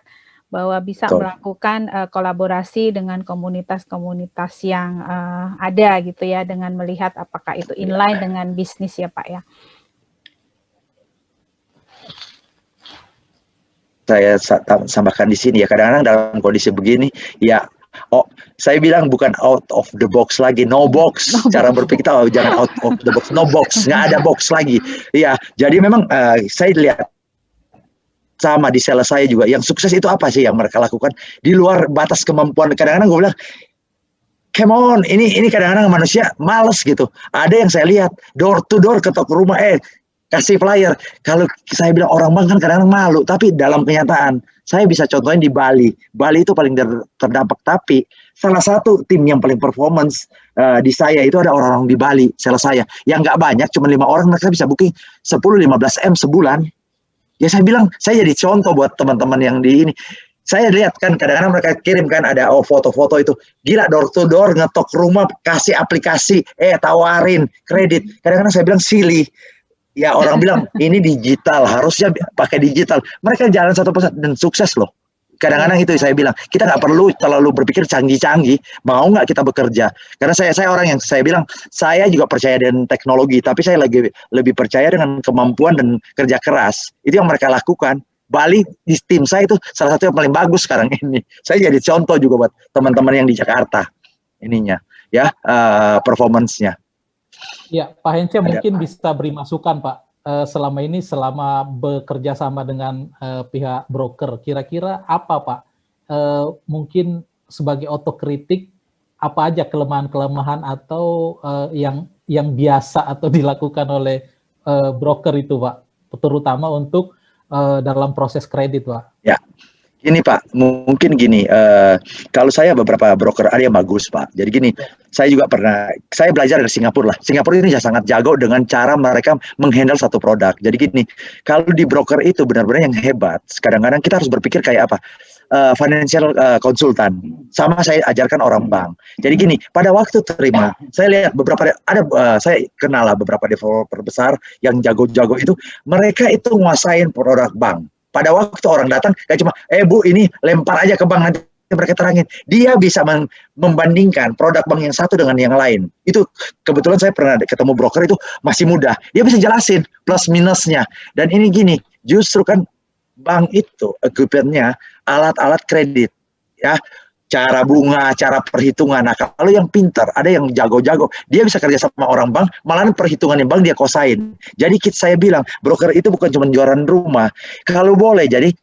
[SPEAKER 4] bahwa bisa melakukan kolaborasi dengan komunitas-komunitas yang ada gitu ya, dengan melihat apakah itu inline dengan bisnis ya Pak ya.
[SPEAKER 3] Saya tambahkan di sini ya, kadang-kadang dalam kondisi begini ya, saya bilang bukan out of the box lagi, no box. Cara berpikir kita jangan out of the box, no box, nggak ada box lagi. Iya, jadi memang saya lihat sama di sales saya juga, yang sukses itu apa sih yang mereka lakukan di luar batas kemampuan. Kadang-kadang gue bilang, come on, ini kadang-kadang manusia males gitu. Ada yang saya lihat door to door ketok rumah, kasih flyer. Kalau saya bilang orang bank kan kadang-kadang malu, tapi dalam kenyataan saya bisa contohin di Bali. Bali itu paling terdampak, tapi salah satu tim yang paling performance di saya itu ada orang-orang di Bali, sales saya, yang nggak banyak, cuma 5 orang, mereka bisa booking 10-15 M sebulan. Ya saya bilang, saya jadi contoh buat teman-teman yang di ini. Saya lihat kan kadang-kadang mereka kirim kan ada foto-foto itu, gila door to door ngetok rumah, kasih aplikasi, tawarin kredit. Kadang-kadang saya bilang silly. Ya orang bilang ini digital, harusnya pakai digital. Mereka jalan 1% dan sukses loh. Kadang-kadang itu saya bilang, kita nggak perlu terlalu berpikir canggih-canggih, mau nggak kita bekerja. Karena saya orang yang saya bilang, saya juga percaya dengan teknologi, tapi saya lebih percaya dengan kemampuan dan kerja keras. Itu yang mereka lakukan. Bali di tim saya itu salah satu yang paling bagus sekarang ini. Saya jadi contoh juga buat teman-teman yang di Jakarta ininya, ya performance-nya.
[SPEAKER 1] Ya, Pak Hence mungkin bisa beri masukan Pak, selama ini selama bekerja sama dengan pihak broker, kira-kira apa Pak? Mungkin sebagai otokritik, apa aja kelemahan-kelemahan atau yang biasa atau dilakukan oleh broker itu Pak, terutama untuk dalam proses kredit Pak?
[SPEAKER 3] Ya, ini Pak, mungkin gini, kalau saya beberapa broker ada yang bagus Pak. Jadi gini, saya juga pernah, saya belajar dari Singapura lah. Singapura ini sangat jago dengan cara mereka menghandle satu produk. Jadi gini, kalau di broker itu benar-benar yang hebat, kadang-kadang kita harus berpikir kayak apa? Financial konsultan. Sama saya ajarkan orang bank. Jadi gini, pada waktu terima, saya lihat beberapa, saya kenal lah beberapa developer besar yang jago-jago itu, mereka itu nguasain produk bank. Pada waktu orang datang, kayak cuma, Bu ini lempar aja ke bank nanti mereka terangin. Dia bisa membandingkan produk bank yang satu dengan yang lain. Itu kebetulan saya pernah ketemu broker itu masih muda. Dia bisa jelasin plus minusnya. Dan ini gini, justru kan bank itu equipment-nya alat-alat kredit, ya, cara bunga, cara perhitungan. Nah, kalau yang pintar, ada yang jago-jago, dia bisa kerja sama orang bank, malah perhitungan yang bank dia kosain. Jadi saya bilang, broker itu bukan cuma jualan rumah. Kalau boleh, jadi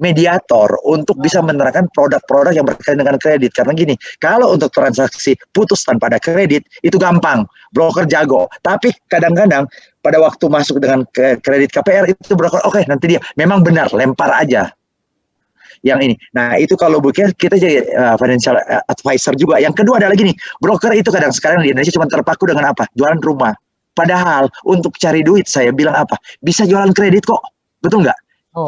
[SPEAKER 3] mediator untuk bisa menerangkan produk-produk yang berkaitan dengan kredit. Karena gini, kalau untuk transaksi putus tanpa ada kredit, itu gampang. Broker jago. Tapi kadang-kadang pada waktu masuk dengan kredit KPR, itu broker, oke, nanti dia memang benar, lempar aja yang ini. Nah, itu kalau kita jadi financial advisor juga. Yang kedua adalah gini, broker itu kadang sekarang di Indonesia cuma terpaku dengan apa? Jualan rumah. Padahal untuk cari duit, saya bilang apa? Bisa jualan kredit kok. Betul nggak? Oh,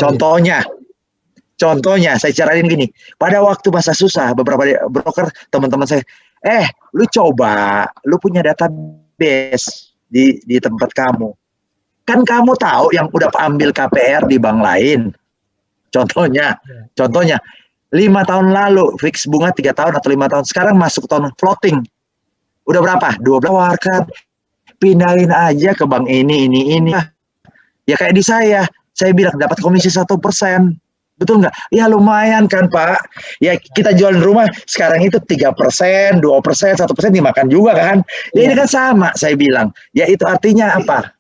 [SPEAKER 3] Contohnya, saya carain gini. Pada waktu masa susah, beberapa broker, teman-teman saya, lu coba, lu punya database di tempat kamu. Kan kamu tahu yang udah ambil KPR di bank lain. Contohnya, 5 tahun lalu, fix bunga 3 tahun atau 5 tahun. Sekarang masuk tahun floating. Udah berapa? 12 warkat. Pindahin aja ke bank ini. Ya kayak di saya bilang dapat komisi 1%. Betul nggak? Ya lumayan kan Pak. Ya kita jualan rumah sekarang itu 3%, 2%, 1% dimakan juga kan. Ya ini kan sama saya bilang. Ya itu artinya apa?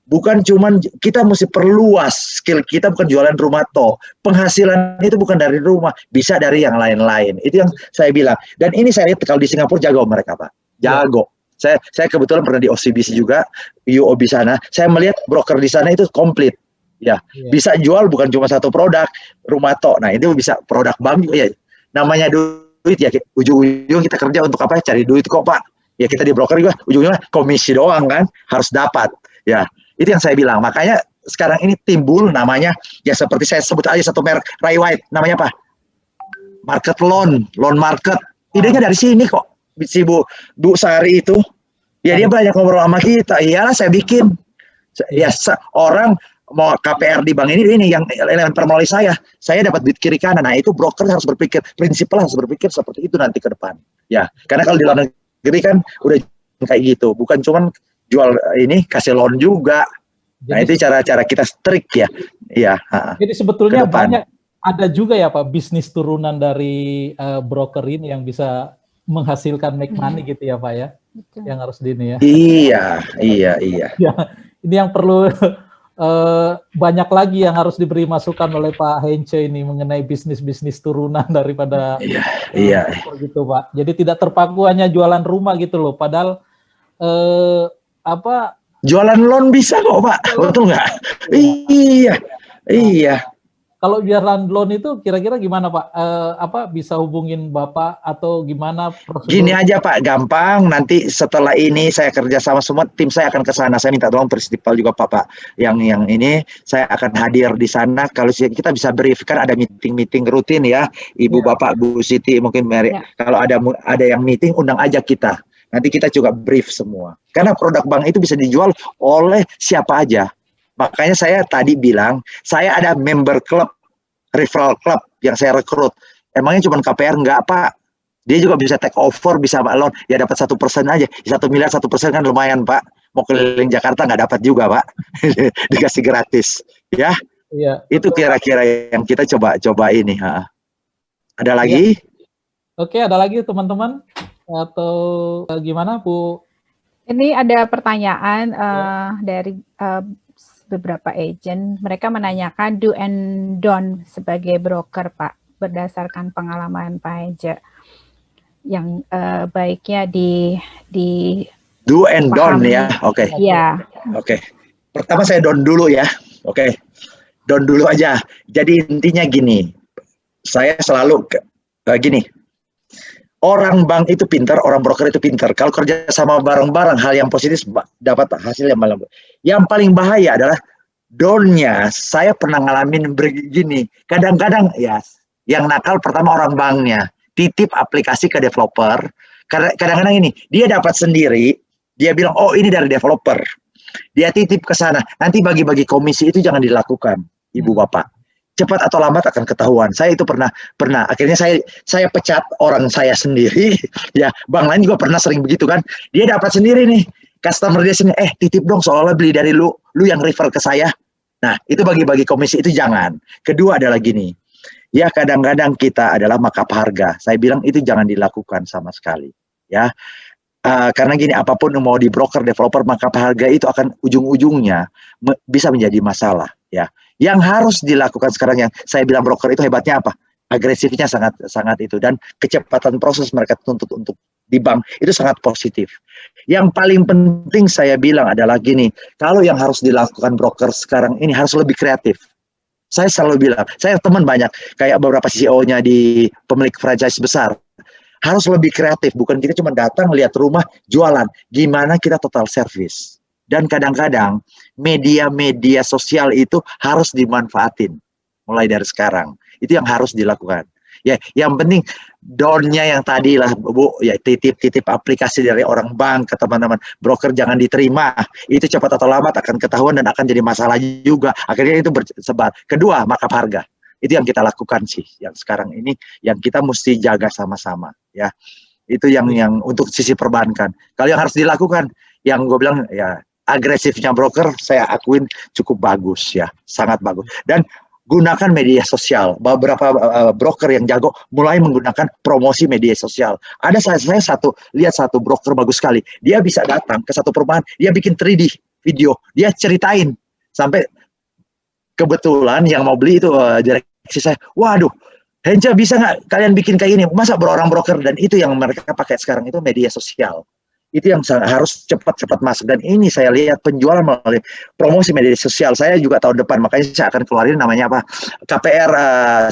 [SPEAKER 3] Bukan cuman kita mesti perluas skill kita, bukan jualan rumah toh. Penghasilan itu bukan dari rumah, bisa dari yang lain-lain. Itu yang saya bilang. Dan ini saya lihat kalau di Singapura jago mereka Pak. Jago. Saya kebetulan pernah di OCBC juga, UOB sana. Saya melihat broker di sana itu komplit. Ya, bisa jual bukan cuma satu produk rumah toh. Nah, itu bisa produk bank juga ya. Namanya duit ya, ujung-ujung kita kerja untuk apa? Cari duit kok, Pak. Ya kita di broker juga ujungnya komisi doang kan, harus dapat. Ya, itu yang saya bilang. Makanya sekarang ini timbul namanya ya seperti saya sebut aja satu merek Ray White, namanya apa? Market loan market. Idenya dari sini kok. Si Bu Sari itu. Ya dia banyak ngobrol sama kita. Iyalah saya bikin. Ya orang mau KPR di bank ini yang lempar melalui saya dapat duit kiri kanan. Nah itu broker harus berpikir, prinsipal harus berpikir seperti itu nanti ke depan. Ya, karena kalau di luar negeri kan udah kayak gitu, bukan cuman jual ini kasih loan juga. Nah jadi, itu cara-cara kita strict ya. Iya.
[SPEAKER 1] Jadi sebetulnya banyak ada juga ya Pak bisnis turunan dari broker ini yang bisa menghasilkan make money gitu ya Pak ya. Betul. Yang harus di ini ya.
[SPEAKER 3] Iya.
[SPEAKER 1] Ya, ini yang perlu banyak lagi yang harus diberi masukan oleh Pak Heinze ini mengenai bisnis-bisnis turunan daripada gitu Pak. Jadi tidak terpaku hanya jualan rumah gitu loh. Padahal
[SPEAKER 3] jualan loan bisa kok Pak, betul nggak? Iya.
[SPEAKER 1] Kalau jualan loan itu kira-kira gimana Pak? Bisa hubungin Bapak atau gimana prosedur?
[SPEAKER 3] Gini aja Pak, gampang. Nanti setelah ini saya kerja sama semua tim saya akan ke sana. Saya minta tolong prinsipal juga Pak. Yang ini saya akan hadir di sana. Kalau kita bisa brief kan ada meeting rutin ya, Ibu Bapak Bu Siti mungkin Mary. Kalau ada yang meeting undang aja kita. Nanti kita juga brief semua. Karena produk bank itu bisa dijual oleh siapa aja. Makanya saya tadi bilang, saya ada member club, referral club yang saya rekrut. Emangnya cuma KPR? Enggak, Pak. Dia juga bisa take over, bisa loan. Ya dapat 1% aja. 1 miliar 1% kan lumayan, Pak. Mau keliling Jakarta nggak dapat juga, Pak. Dikasih gratis. Ya. Iya. Itu kira-kira yang kita coba ini. Ada lagi?
[SPEAKER 1] Oke, ada lagi teman-teman? Atau gimana, Bu?
[SPEAKER 4] Ini ada pertanyaan dari beberapa agent. Mereka menanyakan do and don't sebagai broker, Pak, berdasarkan pengalaman Pak Heinze. Yang baiknya di
[SPEAKER 3] do and don't ya. Oke.
[SPEAKER 4] Iya.
[SPEAKER 3] Oke. Pertama saya don't dulu ya. Oke. Don't dulu aja. Jadi intinya gini. Saya selalu gini. orang bank itu pintar, orang broker itu pintar. Kalau kerja sama bareng-bareng, hal yang positif dapat hasil yang malah. Yang paling bahaya adalah downnya. Saya pernah ngalamin begini. Kadang-kadang ya, yang nakal pertama orang banknya titip aplikasi ke developer. Kadang-kadang ini dia dapat sendiri, dia bilang oh ini dari developer. Dia titip ke sana. Nanti bagi-bagi komisi itu jangan dilakukan, Ibu Bapak. Cepat atau lambat akan ketahuan. Saya itu pernah akhirnya saya pecat orang saya sendiri. Ya, bank lain juga pernah sering begitu kan. Dia dapat sendiri nih, customer dia sini, titip dong seolah beli dari lu yang refer ke saya. Nah, itu bagi-bagi komisi itu jangan. Kedua adalah gini. Ya, kadang-kadang kita adalah markup harga. Saya bilang itu jangan dilakukan sama sekali. Ya. Karena gini, apapun mau di broker, developer, markup harga itu akan ujung-ujungnya bisa menjadi masalah. Ya. Yang harus dilakukan sekarang yang saya bilang broker itu hebatnya apa? Agresifnya sangat itu, dan kecepatan proses mereka tuntut untuk di bank itu sangat positif. Yang paling penting saya bilang adalah gini, kalau yang harus dilakukan broker sekarang ini harus lebih kreatif. Saya selalu bilang, saya teman banyak kayak beberapa CEO-nya di pemilik franchise besar. Harus lebih kreatif, bukan kita cuma datang lihat rumah jualan, gimana kita total service. Dan kadang-kadang media-media sosial itu harus dimanfaatin mulai dari sekarang. Itu yang harus dilakukan. Ya, yang penting downnya yang tadi lah Bu, ya titip aplikasi dari orang bank ke teman-teman broker jangan diterima. Itu cepat atau lambat akan ketahuan dan akan jadi masalah juga. Akhirnya itu bersebar. Kedua, markup harga. Itu yang kita lakukan sih yang sekarang ini yang kita mesti jaga sama-sama ya. Itu yang untuk sisi perbankan. Kalau yang harus dilakukan yang gue bilang ya agresifnya broker saya akuin cukup bagus ya, sangat bagus. Dan gunakan media sosial. Beberapa broker yang jago mulai menggunakan promosi media sosial. Ada saya lihat satu broker bagus sekali. Dia bisa datang ke satu perumahan, dia bikin 3D video, dia ceritain sampai kebetulan yang mau beli itu direksi saya. Waduh, Henca bisa nggak kalian bikin kayak ini? Masa orang broker, dan itu yang mereka pakai sekarang itu media sosial. Itu yang harus cepat masuk, dan ini saya lihat penjualan melalui promosi media sosial. Saya juga tahun depan, makanya saya akan keluarin namanya apa, KPR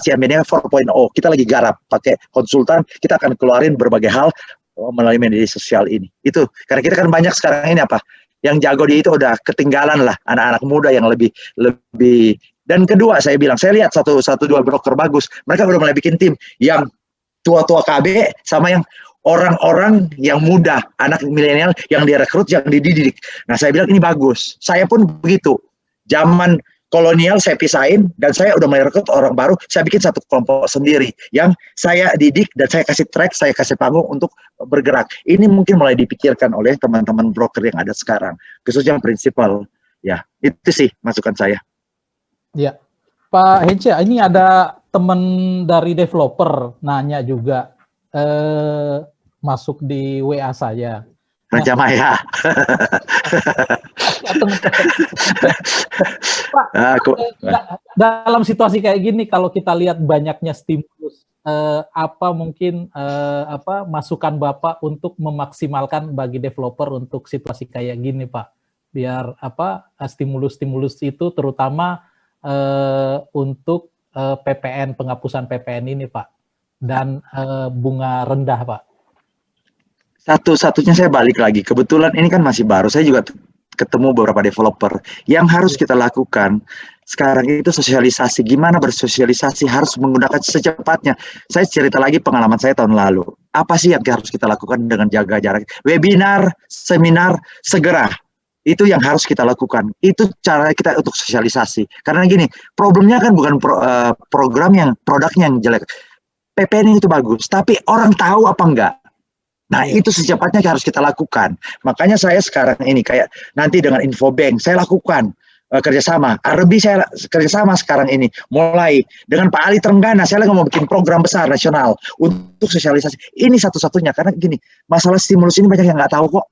[SPEAKER 3] CMBNI 4.0. Kita lagi garap pakai konsultan, kita akan keluarin berbagai hal melalui media sosial ini. Itu karena kita kan banyak sekarang ini apa yang jago di itu udah ketinggalan lah, anak-anak muda yang lebih. Dan kedua saya bilang, saya lihat dua broker bagus, mereka udah mulai bikin tim yang tua-tua KB sama yang orang-orang yang muda, anak milenial yang direkrut, yang dididik. Nah, saya bilang ini bagus. Saya pun begitu. Zaman kolonial saya pisahin, dan saya udah mulai rekrut orang baru, saya bikin satu kelompok sendiri yang saya didik dan saya kasih track, saya kasih panggung untuk bergerak. Ini mungkin mulai dipikirkan oleh teman-teman broker yang ada sekarang, khususnya yang prinsipal. Ya, itu sih masukan saya.
[SPEAKER 1] Ya, Pak Hence, ini ada teman dari developer nanya juga. Masuk di WA saya.
[SPEAKER 3] Raja Maya.
[SPEAKER 1] Pak, dalam situasi kayak gini, kalau kita lihat banyaknya stimulus, apa mungkin masukan Bapak untuk memaksimalkan bagi developer untuk situasi kayak gini, Pak? Biar stimulus-stimulus itu terutama untuk PPN, penghapusan PPN ini, Pak. Dan bunga rendah, Pak.
[SPEAKER 3] Satu-satunya saya balik lagi, kebetulan ini kan masih baru, saya juga ketemu beberapa developer. Yang harus kita lakukan sekarang itu sosialisasi. Gimana bersosialisasi, harus menggunakan secepatnya. Saya cerita lagi pengalaman saya tahun lalu. Apa sih yang harus kita lakukan dengan jaga jarak? Webinar, seminar, segera. Itu yang harus kita lakukan. Itu cara kita untuk sosialisasi. Karena gini, problemnya kan bukan produknya yang jelek. PPN itu bagus, tapi orang tahu apa enggak? Nah, itu secepatnya harus kita lakukan. Makanya saya sekarang ini kayak nanti dengan Infobank, saya lakukan kerjasama. RB saya kerjasama sekarang ini. Mulai dengan Pak Ali Trenggana, saya lagi mau bikin program besar nasional untuk sosialisasi. Ini satu-satunya, karena gini, masalah stimulus ini banyak yang nggak tahu kok.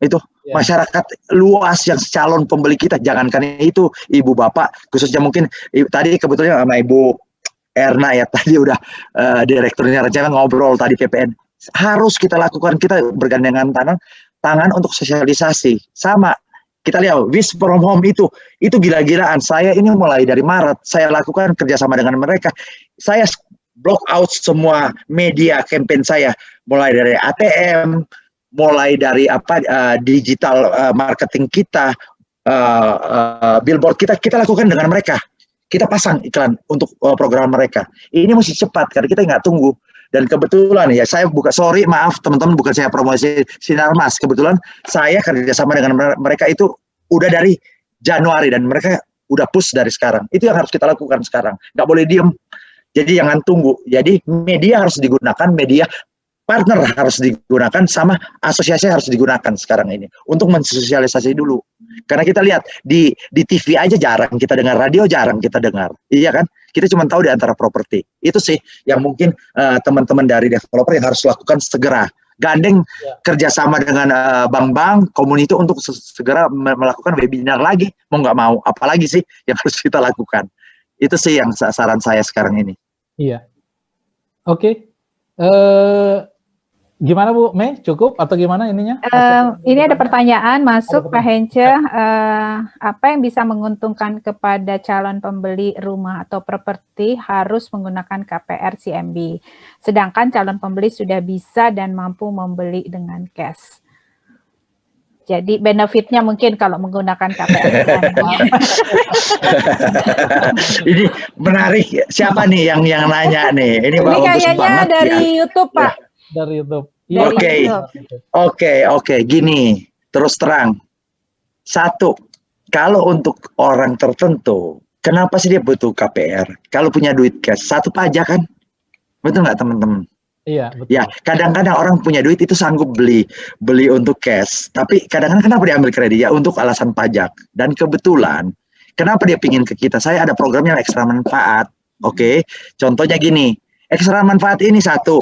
[SPEAKER 3] Itu masyarakat luas yang calon pembeli kita, jangankan itu Ibu Bapak, khususnya mungkin tadi kebetulan sama Ibu Erna ya, tadi udah direkturnya rencana ngobrol tadi PPN. Harus kita lakukan, kita bergandengan tangan untuk sosialisasi. Sama, kita lihat Wish from Home itu gila-gilaan. Saya ini mulai dari Maret, saya lakukan kerjasama dengan mereka. Saya block out semua media campaign saya, mulai dari ATM, mulai dari digital marketing kita, billboard kita lakukan dengan mereka. Kita pasang iklan untuk program mereka. Ini mesti cepat karena kita nggak tunggu. Dan kebetulan ya saya maaf teman-teman, bukan saya promosi Sinar Mas. Kebetulan saya kerjasama dengan mereka itu udah dari Januari dan mereka udah push dari sekarang. Itu yang harus kita lakukan sekarang. Nggak boleh diem. Jadi jangan tunggu. Jadi media harus digunakan, media partner harus digunakan, sama asosiasi harus digunakan sekarang ini untuk mensosialisasi dulu. Karena kita lihat di TV aja jarang kita dengar, radio jarang kita dengar, iya kan? Kita cuma tahu di antara properti. Itu sih yang mungkin teman-teman dari developer yang harus lakukan segera. Gandeng kerjasama dengan bank-bank, community untuk segera melakukan webinar lagi, mau nggak mau. Apalagi sih yang harus kita lakukan. Itu sih yang saran saya sekarang ini.
[SPEAKER 1] Iya. Oke. Gimana Bu Mei? Cukup atau gimana ininya?
[SPEAKER 4] Ini ada pertanyaan masuk Pak Hence. Apa yang bisa menguntungkan kepada calon pembeli rumah atau properti harus menggunakan KPR CMB, sedangkan calon pembeli sudah bisa dan mampu membeli dengan cash? Jadi benefitnya mungkin kalau menggunakan KPR CMB.
[SPEAKER 3] Ini menarik. Siapa nih yang nanya nih? Ini
[SPEAKER 4] kayaknya dari YouTube Pak.
[SPEAKER 1] Dari YouTube.
[SPEAKER 3] Oke. Gini, terus terang. Satu, kalau untuk orang tertentu, kenapa sih dia butuh KPR? Kalau punya duit cash, satu pajak kan? Betul nggak teman-teman?
[SPEAKER 1] Iya, betul.
[SPEAKER 3] Ya, kadang-kadang orang punya duit itu sanggup beli untuk cash. Tapi kadang-kadang kenapa dia ambil kredit? Ya untuk alasan pajak. Dan kebetulan, kenapa dia pingin ke kita? Saya ada programnya ekstra manfaat. Oke, contohnya gini, ekstra manfaat ini satu.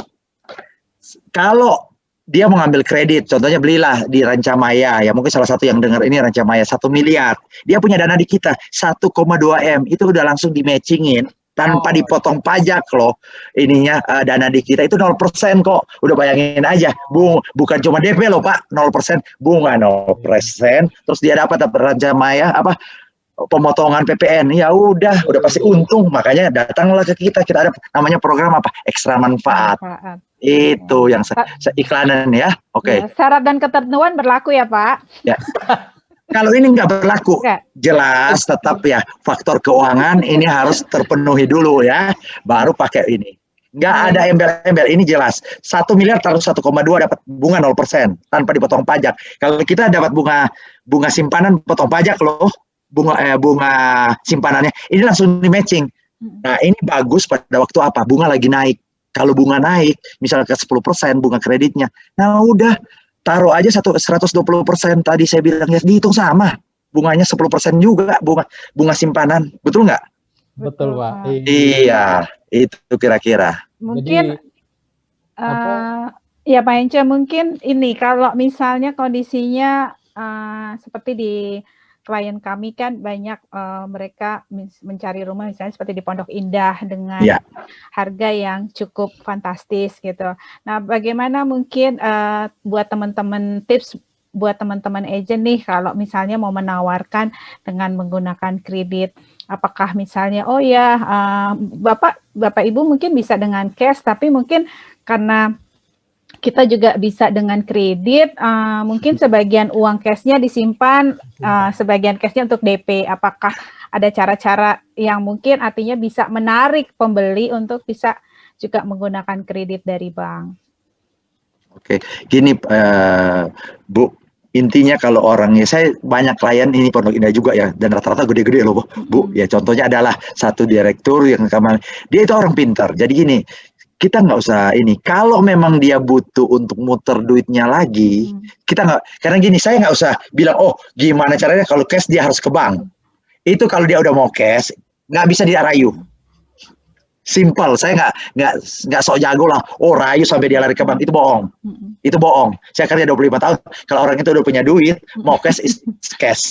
[SPEAKER 3] Kalau dia mau ngambil kredit, contohnya belilah di Rancamaya, ya mungkin salah satu yang dengar ini Rancamaya, 1 miliar. Dia punya dana di kita, 1,2 M, itu udah langsung di-matchingin, tanpa dipotong pajak loh. Ininya dana di kita itu 0% kok. Udah bayangin aja, bukan cuma DP loh Pak, 0%, bunga 0%, terus dia dapat Rancamaya, pemotongan PPN, ya udah pasti untung. Makanya datanglah ke kita ada namanya program ekstra manfaat. Itu yang iklanan ya. Oke.
[SPEAKER 4] Ya, syarat dan ketentuan berlaku ya Pak?
[SPEAKER 3] Ya. Kalau ini nggak berlaku, jelas tetap ya faktor keuangan ini harus terpenuhi dulu ya, baru pakai ini. Nggak ada embel-embel, ini jelas. 1 miliar taruh 1,2 dapat bunga 0% tanpa dipotong pajak. Kalau kita dapat bunga simpanan potong pajak loh. Bunga simpanannya ini langsung di matching. Nah ini bagus pada waktu apa? Bunga lagi naik. Kalau bunga naik, misalnya ke 10% bunga kreditnya, nah udah taruh aja 120% tadi saya bilang ya, dihitung sama. Bunganya 10% juga bunga simpanan, betul nggak?
[SPEAKER 1] Betul Pak.
[SPEAKER 3] Iya, itu kira-kira.
[SPEAKER 4] Mungkin ya Pak Hence, mungkin ini kalau misalnya kondisinya seperti di klien kami kan banyak mereka mencari rumah misalnya seperti di Pondok Indah dengan harga yang cukup fantastis gitu. Nah, bagaimana mungkin buat teman-teman tips buat teman-teman agent nih kalau misalnya mau menawarkan dengan menggunakan kredit, apakah misalnya Bapak Ibu mungkin bisa dengan cash tapi mungkin karena kita juga bisa dengan kredit, mungkin sebagian uang cashnya disimpan, sebagian cashnya untuk DP. Apakah ada cara-cara yang mungkin artinya bisa menarik pembeli untuk bisa juga menggunakan kredit dari bank?
[SPEAKER 3] Oke, gini Bu, intinya kalau orangnya, saya banyak klien ini Pondok Indah juga ya, dan rata-rata gede-gede loh Bu. Ya contohnya adalah satu direktur yang kemarin, dia itu orang pintar. Jadi gini, kita nggak usah ini. Kalau memang dia butuh untuk muter duitnya lagi, kita nggak. Karena gini, saya nggak usah bilang, gimana caranya kalau cash dia harus ke bank. Itu kalau dia udah mau cash, nggak bisa dia rayu. Simple, saya nggak sok jago lah. Rayu sampai dia lari ke bank, itu bohong. Itu bohong. Saya kerja 25 tahun. Kalau orang itu udah punya duit, mau cash is cash.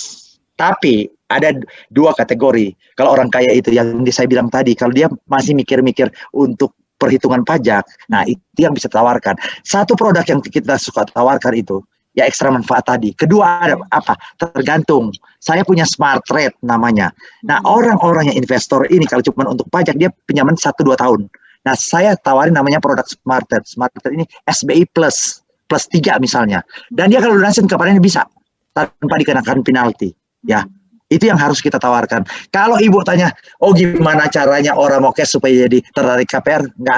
[SPEAKER 3] Tapi ada 2 kategori. Kalau orang kaya itu yang saya bilang tadi, kalau dia masih mikir-mikir untuk perhitungan pajak, nah itu yang bisa tawarkan. Satu produk yang kita suka tawarkan itu ya ekstra manfaat tadi. Kedua ada apa? Tergantung. Saya punya smart rate namanya. Nah orang-orang yang investor ini kalau cuma untuk pajak dia pinjaman 1-2 tahun. Nah, saya tawarin namanya produk Smarter. Smarter ini SBI plus 3 misalnya. Dan dia kalau lunasin kapan ini bisa tanpa dikenakan penalti. Ya, itu yang harus kita tawarkan. Kalau ibu tanya, oh gimana caranya orang mau cash supaya jadi tertarik KPR? Nggak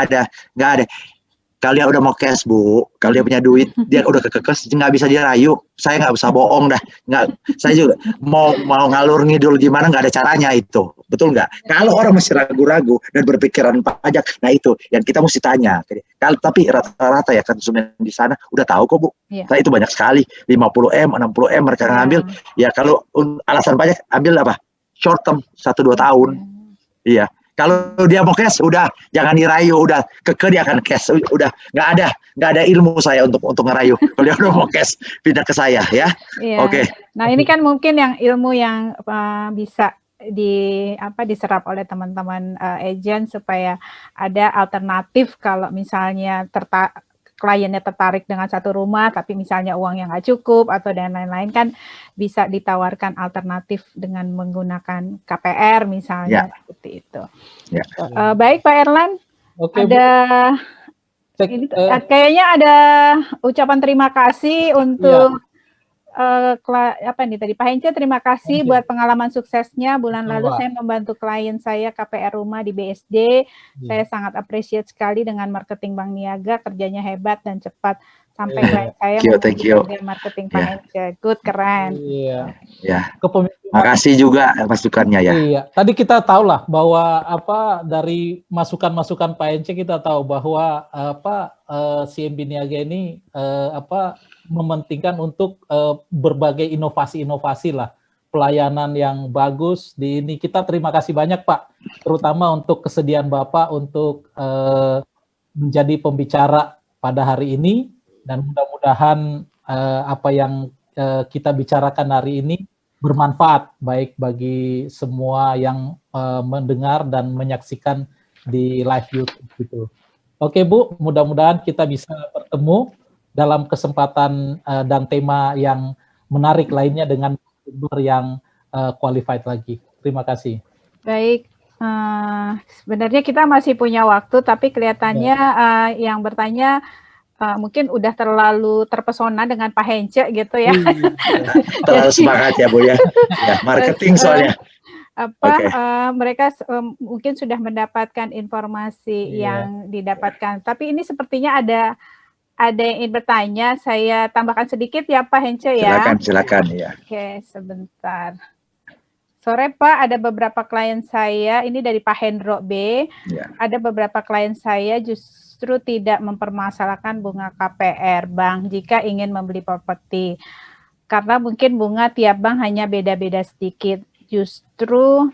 [SPEAKER 3] ada. Kalau dia udah mau cash, Bu, kalau dia punya duit, dia udah kekes, nggak bisa dirayu. Saya nggak usah bohong dah. Saya juga mau ngalur ngidul gimana, nggak ada caranya itu. Betul nggak? Kalau orang masih ragu-ragu dan berpikiran pajak, nah itu yang kita mesti tanya. Tapi rata-rata ya konsumen di sana udah tahu kok, Bu. Nah, itu banyak sekali, 50M, 60M mereka ngambil. Ya kalau alasan pajak, ambil apa? Short term, 1-2 tahun. Iya. Kalau dia mau cash, udah jangan dirayu, udah dia akan cash, udah nggak ada ilmu saya untuk ngerayu. Kalau dia udah mau cash, pindah ke saya ya.
[SPEAKER 4] Iya. Oke. Nah ini kan mungkin yang ilmu yang bisa diserap oleh teman-teman agent supaya ada alternatif kalau misalnya kliennya tertarik dengan satu rumah, tapi misalnya uangnya nggak cukup atau dan lain-lain, kan bisa ditawarkan alternatif dengan menggunakan KPR misalnya, seperti itu. Ya. Baik Pak Erlan, kayaknya ada ucapan terima kasih untuk Pak Hence, terima kasih buat pengalaman suksesnya. Bulan lalu saya membantu klien saya KPR rumah di BSD. Saya sangat appreciate sekali dengan marketing Bank Niaga, kerjanya hebat dan cepat sampai klien saya memiliki marketing Pak Hence. Good, keren.
[SPEAKER 3] Makasih juga masukannya ya.
[SPEAKER 1] Iya, tadi kita tahu lah bahwa dari masukan-masukan Pak Hence kita tahu bahwa CMB Niaga ini mementingkan untuk berbagai inovasi-inovasi lah, pelayanan yang bagus di ini. Kita terima kasih banyak Pak, terutama untuk kesediaan Bapak untuk menjadi pembicara pada hari ini, dan mudah-mudahan apa yang kita bicarakan hari ini bermanfaat baik bagi semua yang mendengar dan menyaksikan di live YouTube gitu. Oke Bu, mudah-mudahan kita bisa bertemu dalam kesempatan dan tema yang menarik lainnya dengan sumber yang qualified lagi. Terima kasih.
[SPEAKER 4] Baik, sebenarnya kita masih punya waktu, tapi kelihatannya yang bertanya mungkin udah terlalu terpesona dengan Pak Hence gitu ya.
[SPEAKER 3] Terlalu semangat ya Bu ya. Marketing soalnya.
[SPEAKER 4] Mereka mungkin sudah mendapatkan informasi yang didapatkan, tapi ini sepertinya ada yang ingin bertanya, saya tambahkan sedikit ya Pak Hence ya.
[SPEAKER 3] Silakan ya.
[SPEAKER 4] Oke, sebentar. Sore Pak, ada beberapa klien saya, ini dari Pak Hendro B. Ada beberapa klien saya justru tidak mempermasalahkan bunga KPR bank jika ingin membeli properti. Karena mungkin bunga tiap bank hanya beda-beda sedikit. Justru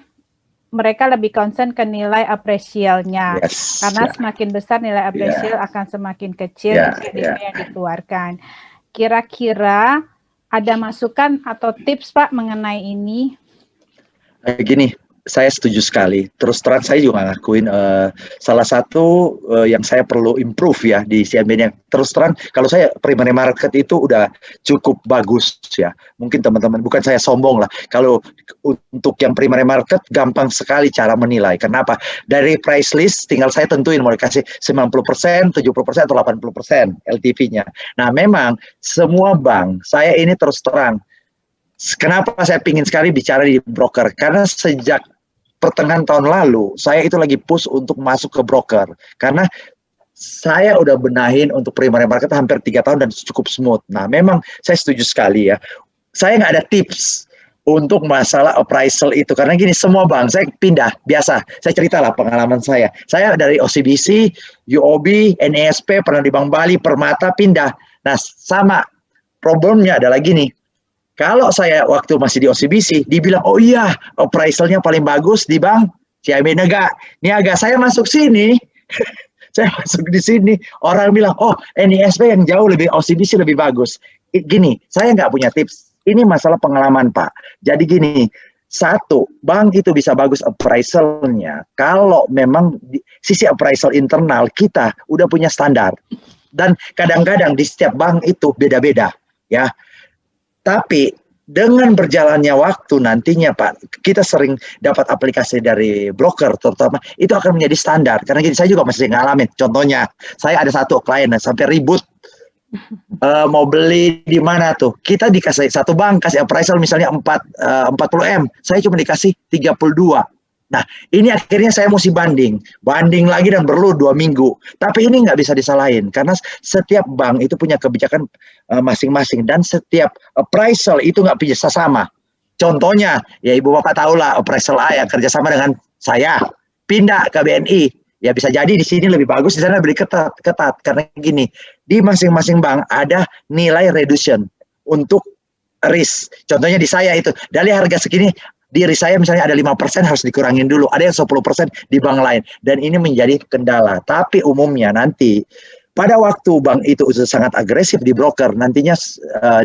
[SPEAKER 4] mereka lebih concern ke nilai apresialnya, karena semakin besar nilai apresial akan semakin kecil yang dikeluarkan. Kira-kira ada masukan atau tips Pak mengenai ini?
[SPEAKER 3] Gini, saya setuju sekali. Terus terang saya juga ngakuin salah satu yang saya perlu improve ya di CMB. Terus terang kalau saya primary market itu udah cukup bagus ya. Mungkin teman-teman, bukan saya sombong lah. Kalau untuk yang primary market gampang sekali cara menilai. Kenapa? Dari price list tinggal saya tentuin mau dikasih 90%, 70% atau 80% LTV-nya. Nah memang semua bank, saya ini terus terang. Kenapa saya pingin sekali bicara di broker? Karena sejak pertengahan tahun lalu, saya itu lagi push untuk masuk ke broker. Karena saya udah benahin untuk primary market hampir 3 tahun dan cukup smooth. Nah, memang saya setuju sekali ya. Saya nggak ada tips untuk masalah appraisal itu. Karena gini, semua bank, saya pindah, biasa. Saya ceritalah pengalaman saya. Saya dari OCBC, UOB, NESP, pernah di Bank Bali, Permata, pindah. Nah, sama problemnya adalah gini. Kalau saya waktu masih di OCBC, dibilang, oh iya, appraisalnya paling bagus di Bank CMB Niaga. Saya masuk sini, saya masuk di sini, orang bilang, oh NISP yang jauh lebih, OCBC lebih bagus. Gini, saya nggak punya tips. Ini masalah pengalaman Pak. Jadi gini, satu, bank itu bisa bagus appraisalnya kalau memang sisi appraisal internal kita udah punya standar. Dan kadang-kadang di setiap bank itu beda-beda, ya. Tapi Dengan berjalannya waktu nantinya Pak, kita sering dapat aplikasi dari broker terutama, itu akan menjadi standar. Karena gini, saya juga masih ngalamin. Contohnya, saya ada satu klien sampai ribut mau beli di mana tuh. Kita dikasih satu bank, kasih appraisal misalnya 40M, saya cuma dikasih 32. Nah, ini akhirnya saya mesti banding lagi dan perlu 2 minggu. Tapi ini nggak bisa disalahin karena setiap bank itu punya kebijakan masing-masing dan setiap appraisal itu nggak bisa sama. Contohnya, ya Ibu Bapak tahu lah appraisal A yang kerjasama dengan saya pindah ke BNI. Ya bisa jadi di sini lebih bagus, di sana lebih ketat karena gini, di masing-masing bank ada nilai reduction untuk risk. Contohnya di saya itu dari harga segini. Diri saya misalnya ada 5% harus dikurangin dulu, ada yang 10% di bank lain, dan ini menjadi kendala. Tapi umumnya nanti pada waktu bank itu sangat agresif di broker, nantinya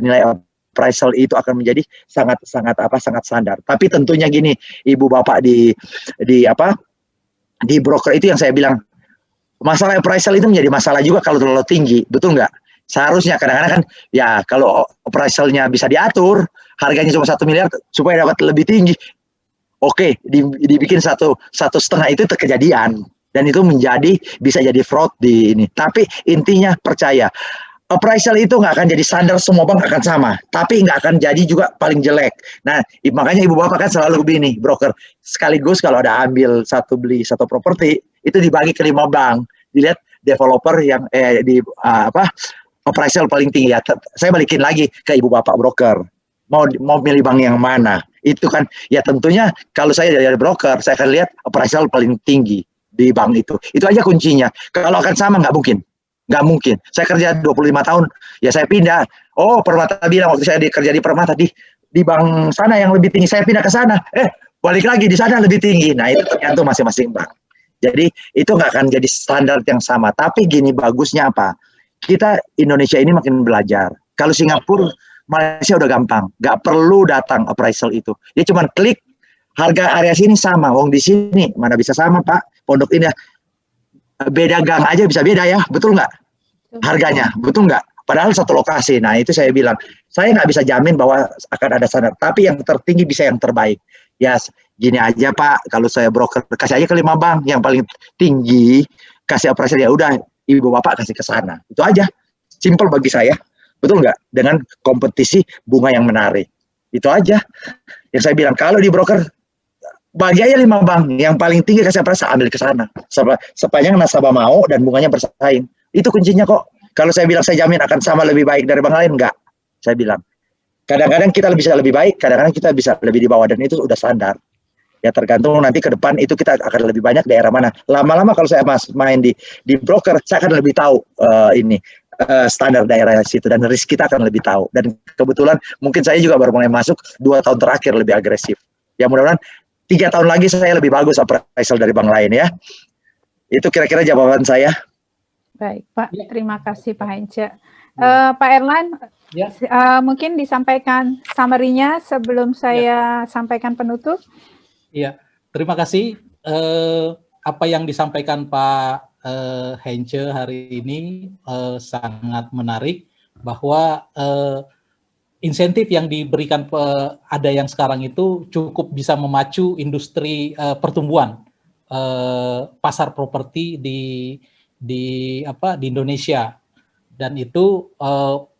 [SPEAKER 3] nilai appraisal itu akan menjadi sangat standar. Tapi tentunya gini, Ibu Bapak di broker itu yang saya bilang, masalah appraisal itu menjadi masalah juga kalau terlalu tinggi, betul nggak? Seharusnya kadang-kadang kan ya kalau appraisalnya bisa diatur, harganya cuma 1 miliar supaya dapat lebih tinggi. Oke, dibikin 1,5 itu terkejadian dan itu bisa jadi fraud di ini. Tapi intinya percaya, appraisal itu nggak akan jadi standar, semua bank akan sama, tapi nggak akan jadi juga paling jelek. Nah, makanya Ibu Bapak kan selalu begini, broker sekaligus kalau ada beli satu properti itu dibagi ke 5 bank, dilihat developer yang appraisal paling tinggi ya. Saya balikin lagi ke Ibu Bapak broker. Mau milih bank yang mana? Itu kan ya tentunya kalau saya dari broker, saya akan lihat appraisal paling tinggi di bank itu. Itu aja kuncinya. Kalau akan sama nggak mungkin. Nggak mungkin. Saya kerja 25 tahun, ya saya pindah. Oh, Permata bilang waktu saya kerja di Permata di bank sana yang lebih tinggi, saya pindah ke sana. Balik lagi di sana lebih tinggi. Nah, itu tergantung masing-masing bank. Jadi itu nggak akan jadi standar yang sama. Tapi gini bagusnya apa? Kita Indonesia ini makin belajar. Kalau Singapura, Malaysia udah gampang, nggak perlu datang appraisal itu. Dia cuma klik harga area sini sama, wong di sini mana bisa sama Pak? Pondok Indah beda gang aja bisa beda ya, betul nggak? Harganya, betul nggak? Padahal satu lokasi. Nah itu saya bilang, saya nggak bisa jamin bahwa akan ada standar, tapi yang tertinggi bisa yang terbaik. Ya gini aja Pak, kalau saya broker kasih aja ke 5 bank yang paling tinggi, kasih appraisal ya udah. Ibu Bapak kasih ke sana. Itu aja. Simple bagi saya. Betul nggak? Dengan kompetisi bunga yang menarik. Itu aja. Yang saya bilang, kalau di broker, bagi aja 5 bank. Yang paling tinggi kasih appraisal, ambil ke sana. Sepanjang nasabah mau dan bunganya bersaing. Itu kuncinya kok. Kalau saya bilang saya jamin akan sama lebih baik dari bank lain, enggak. Saya bilang. Kadang-kadang kita bisa lebih baik, kadang-kadang kita bisa lebih di bawah. Dan itu udah standar. Ya tergantung nanti ke depan itu kita akan lebih banyak daerah mana. Lama-lama kalau saya main di broker, saya akan lebih tahu standar daerah situ dan risk kita akan lebih tahu. Dan kebetulan mungkin saya juga baru mulai masuk 2 tahun terakhir lebih agresif. Ya mudah-mudahan 3 tahun lagi saya lebih bagus appraisal dari bank lain ya. Itu kira-kira jawaban saya.
[SPEAKER 4] Baik Pak, terima kasih Pak Hence. Pak Erlan, mungkin disampaikan summary-nya sebelum saya sampaikan penutup.
[SPEAKER 1] Iya, terima kasih. Apa yang disampaikan Pak Hence hari ini sangat menarik, bahwa insentif yang diberikan ada yang sekarang itu cukup bisa memacu industri pertumbuhan pasar properti di Indonesia, dan itu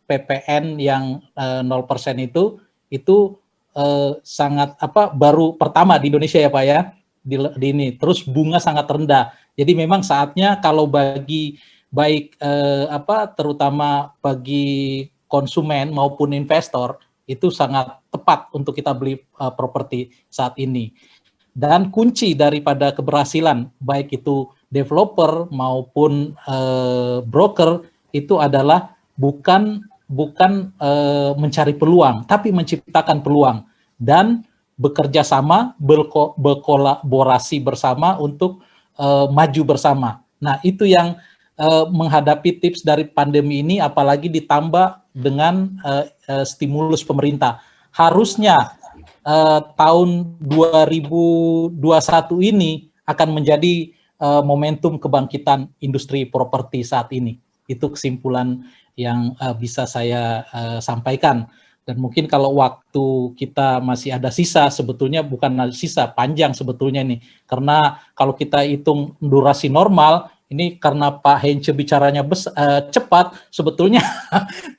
[SPEAKER 1] PPN yang 0% itu sangat baru pertama di Indonesia ya Pak ya, di ini. Terus bunga sangat rendah. Jadi memang saatnya kalau terutama bagi konsumen maupun investor itu sangat tepat untuk kita beli properti saat ini. Dan kunci daripada keberhasilan baik itu developer maupun broker itu adalah bukan mencari peluang, tapi menciptakan peluang dan bekerja sama, berkolaborasi bersama untuk maju bersama. Nah, itu yang menghadapi tips dari pandemi ini, apalagi ditambah dengan stimulus pemerintah. Harusnya tahun 2021 ini akan menjadi momentum kebangkitan industri properti saat ini. Itu kesimpulan yang bisa saya sampaikan. Dan mungkin kalau waktu kita masih ada sisa, sebetulnya bukan sisa, panjang sebetulnya nih. Karena kalau kita hitung durasi normal, ini karena Pak Hence bicaranya cepat, sebetulnya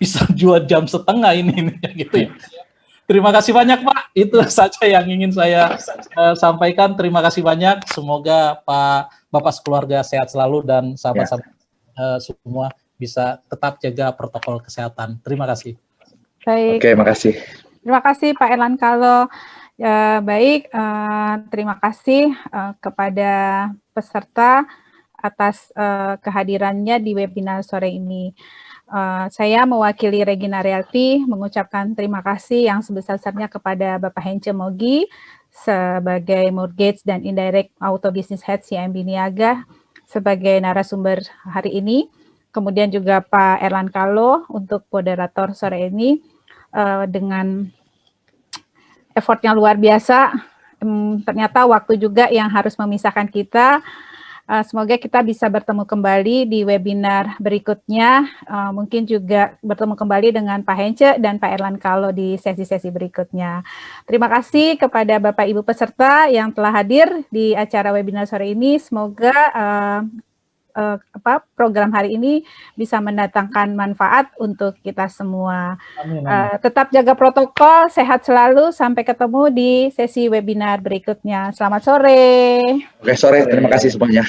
[SPEAKER 1] bisa 2,5 jam ini gitu ya. Terima kasih banyak Pak, itu saja yang ingin saya sampaikan. Terima kasih banyak, semoga Bapak sekeluarga sehat selalu dan sahabat-sahabat semua bisa tetap jaga protokol kesehatan. Terima kasih.
[SPEAKER 4] Baik.
[SPEAKER 3] Oke, makasih.
[SPEAKER 4] Terima kasih Pak Erlan Kalo. Baik, terima kasih kepada peserta atas kehadirannya di webinar sore ini. Saya mewakili Regina Realty mengucapkan terima kasih yang sebesar-besarnya kepada Bapak Hence Mogi sebagai Mortgage dan Indirect Auto Business Head CIMB Niaga sebagai narasumber hari ini. Kemudian juga Pak Erlan Kalo untuk moderator sore ini. Dengan effortnya luar biasa, ternyata waktu juga yang harus memisahkan kita. Semoga kita bisa bertemu kembali di webinar berikutnya, mungkin juga bertemu kembali dengan Pak Hence dan Pak Erlan Kalo di sesi-sesi berikutnya. Terima kasih kepada Bapak Ibu peserta yang telah hadir di acara webinar sore ini. Semoga program hari ini bisa mendatangkan manfaat untuk kita semua. Amin. Tetap jaga protokol, sehat selalu. Sampai ketemu di sesi webinar berikutnya. Selamat sore.
[SPEAKER 3] Oke, sore. Terima kasih semuanya.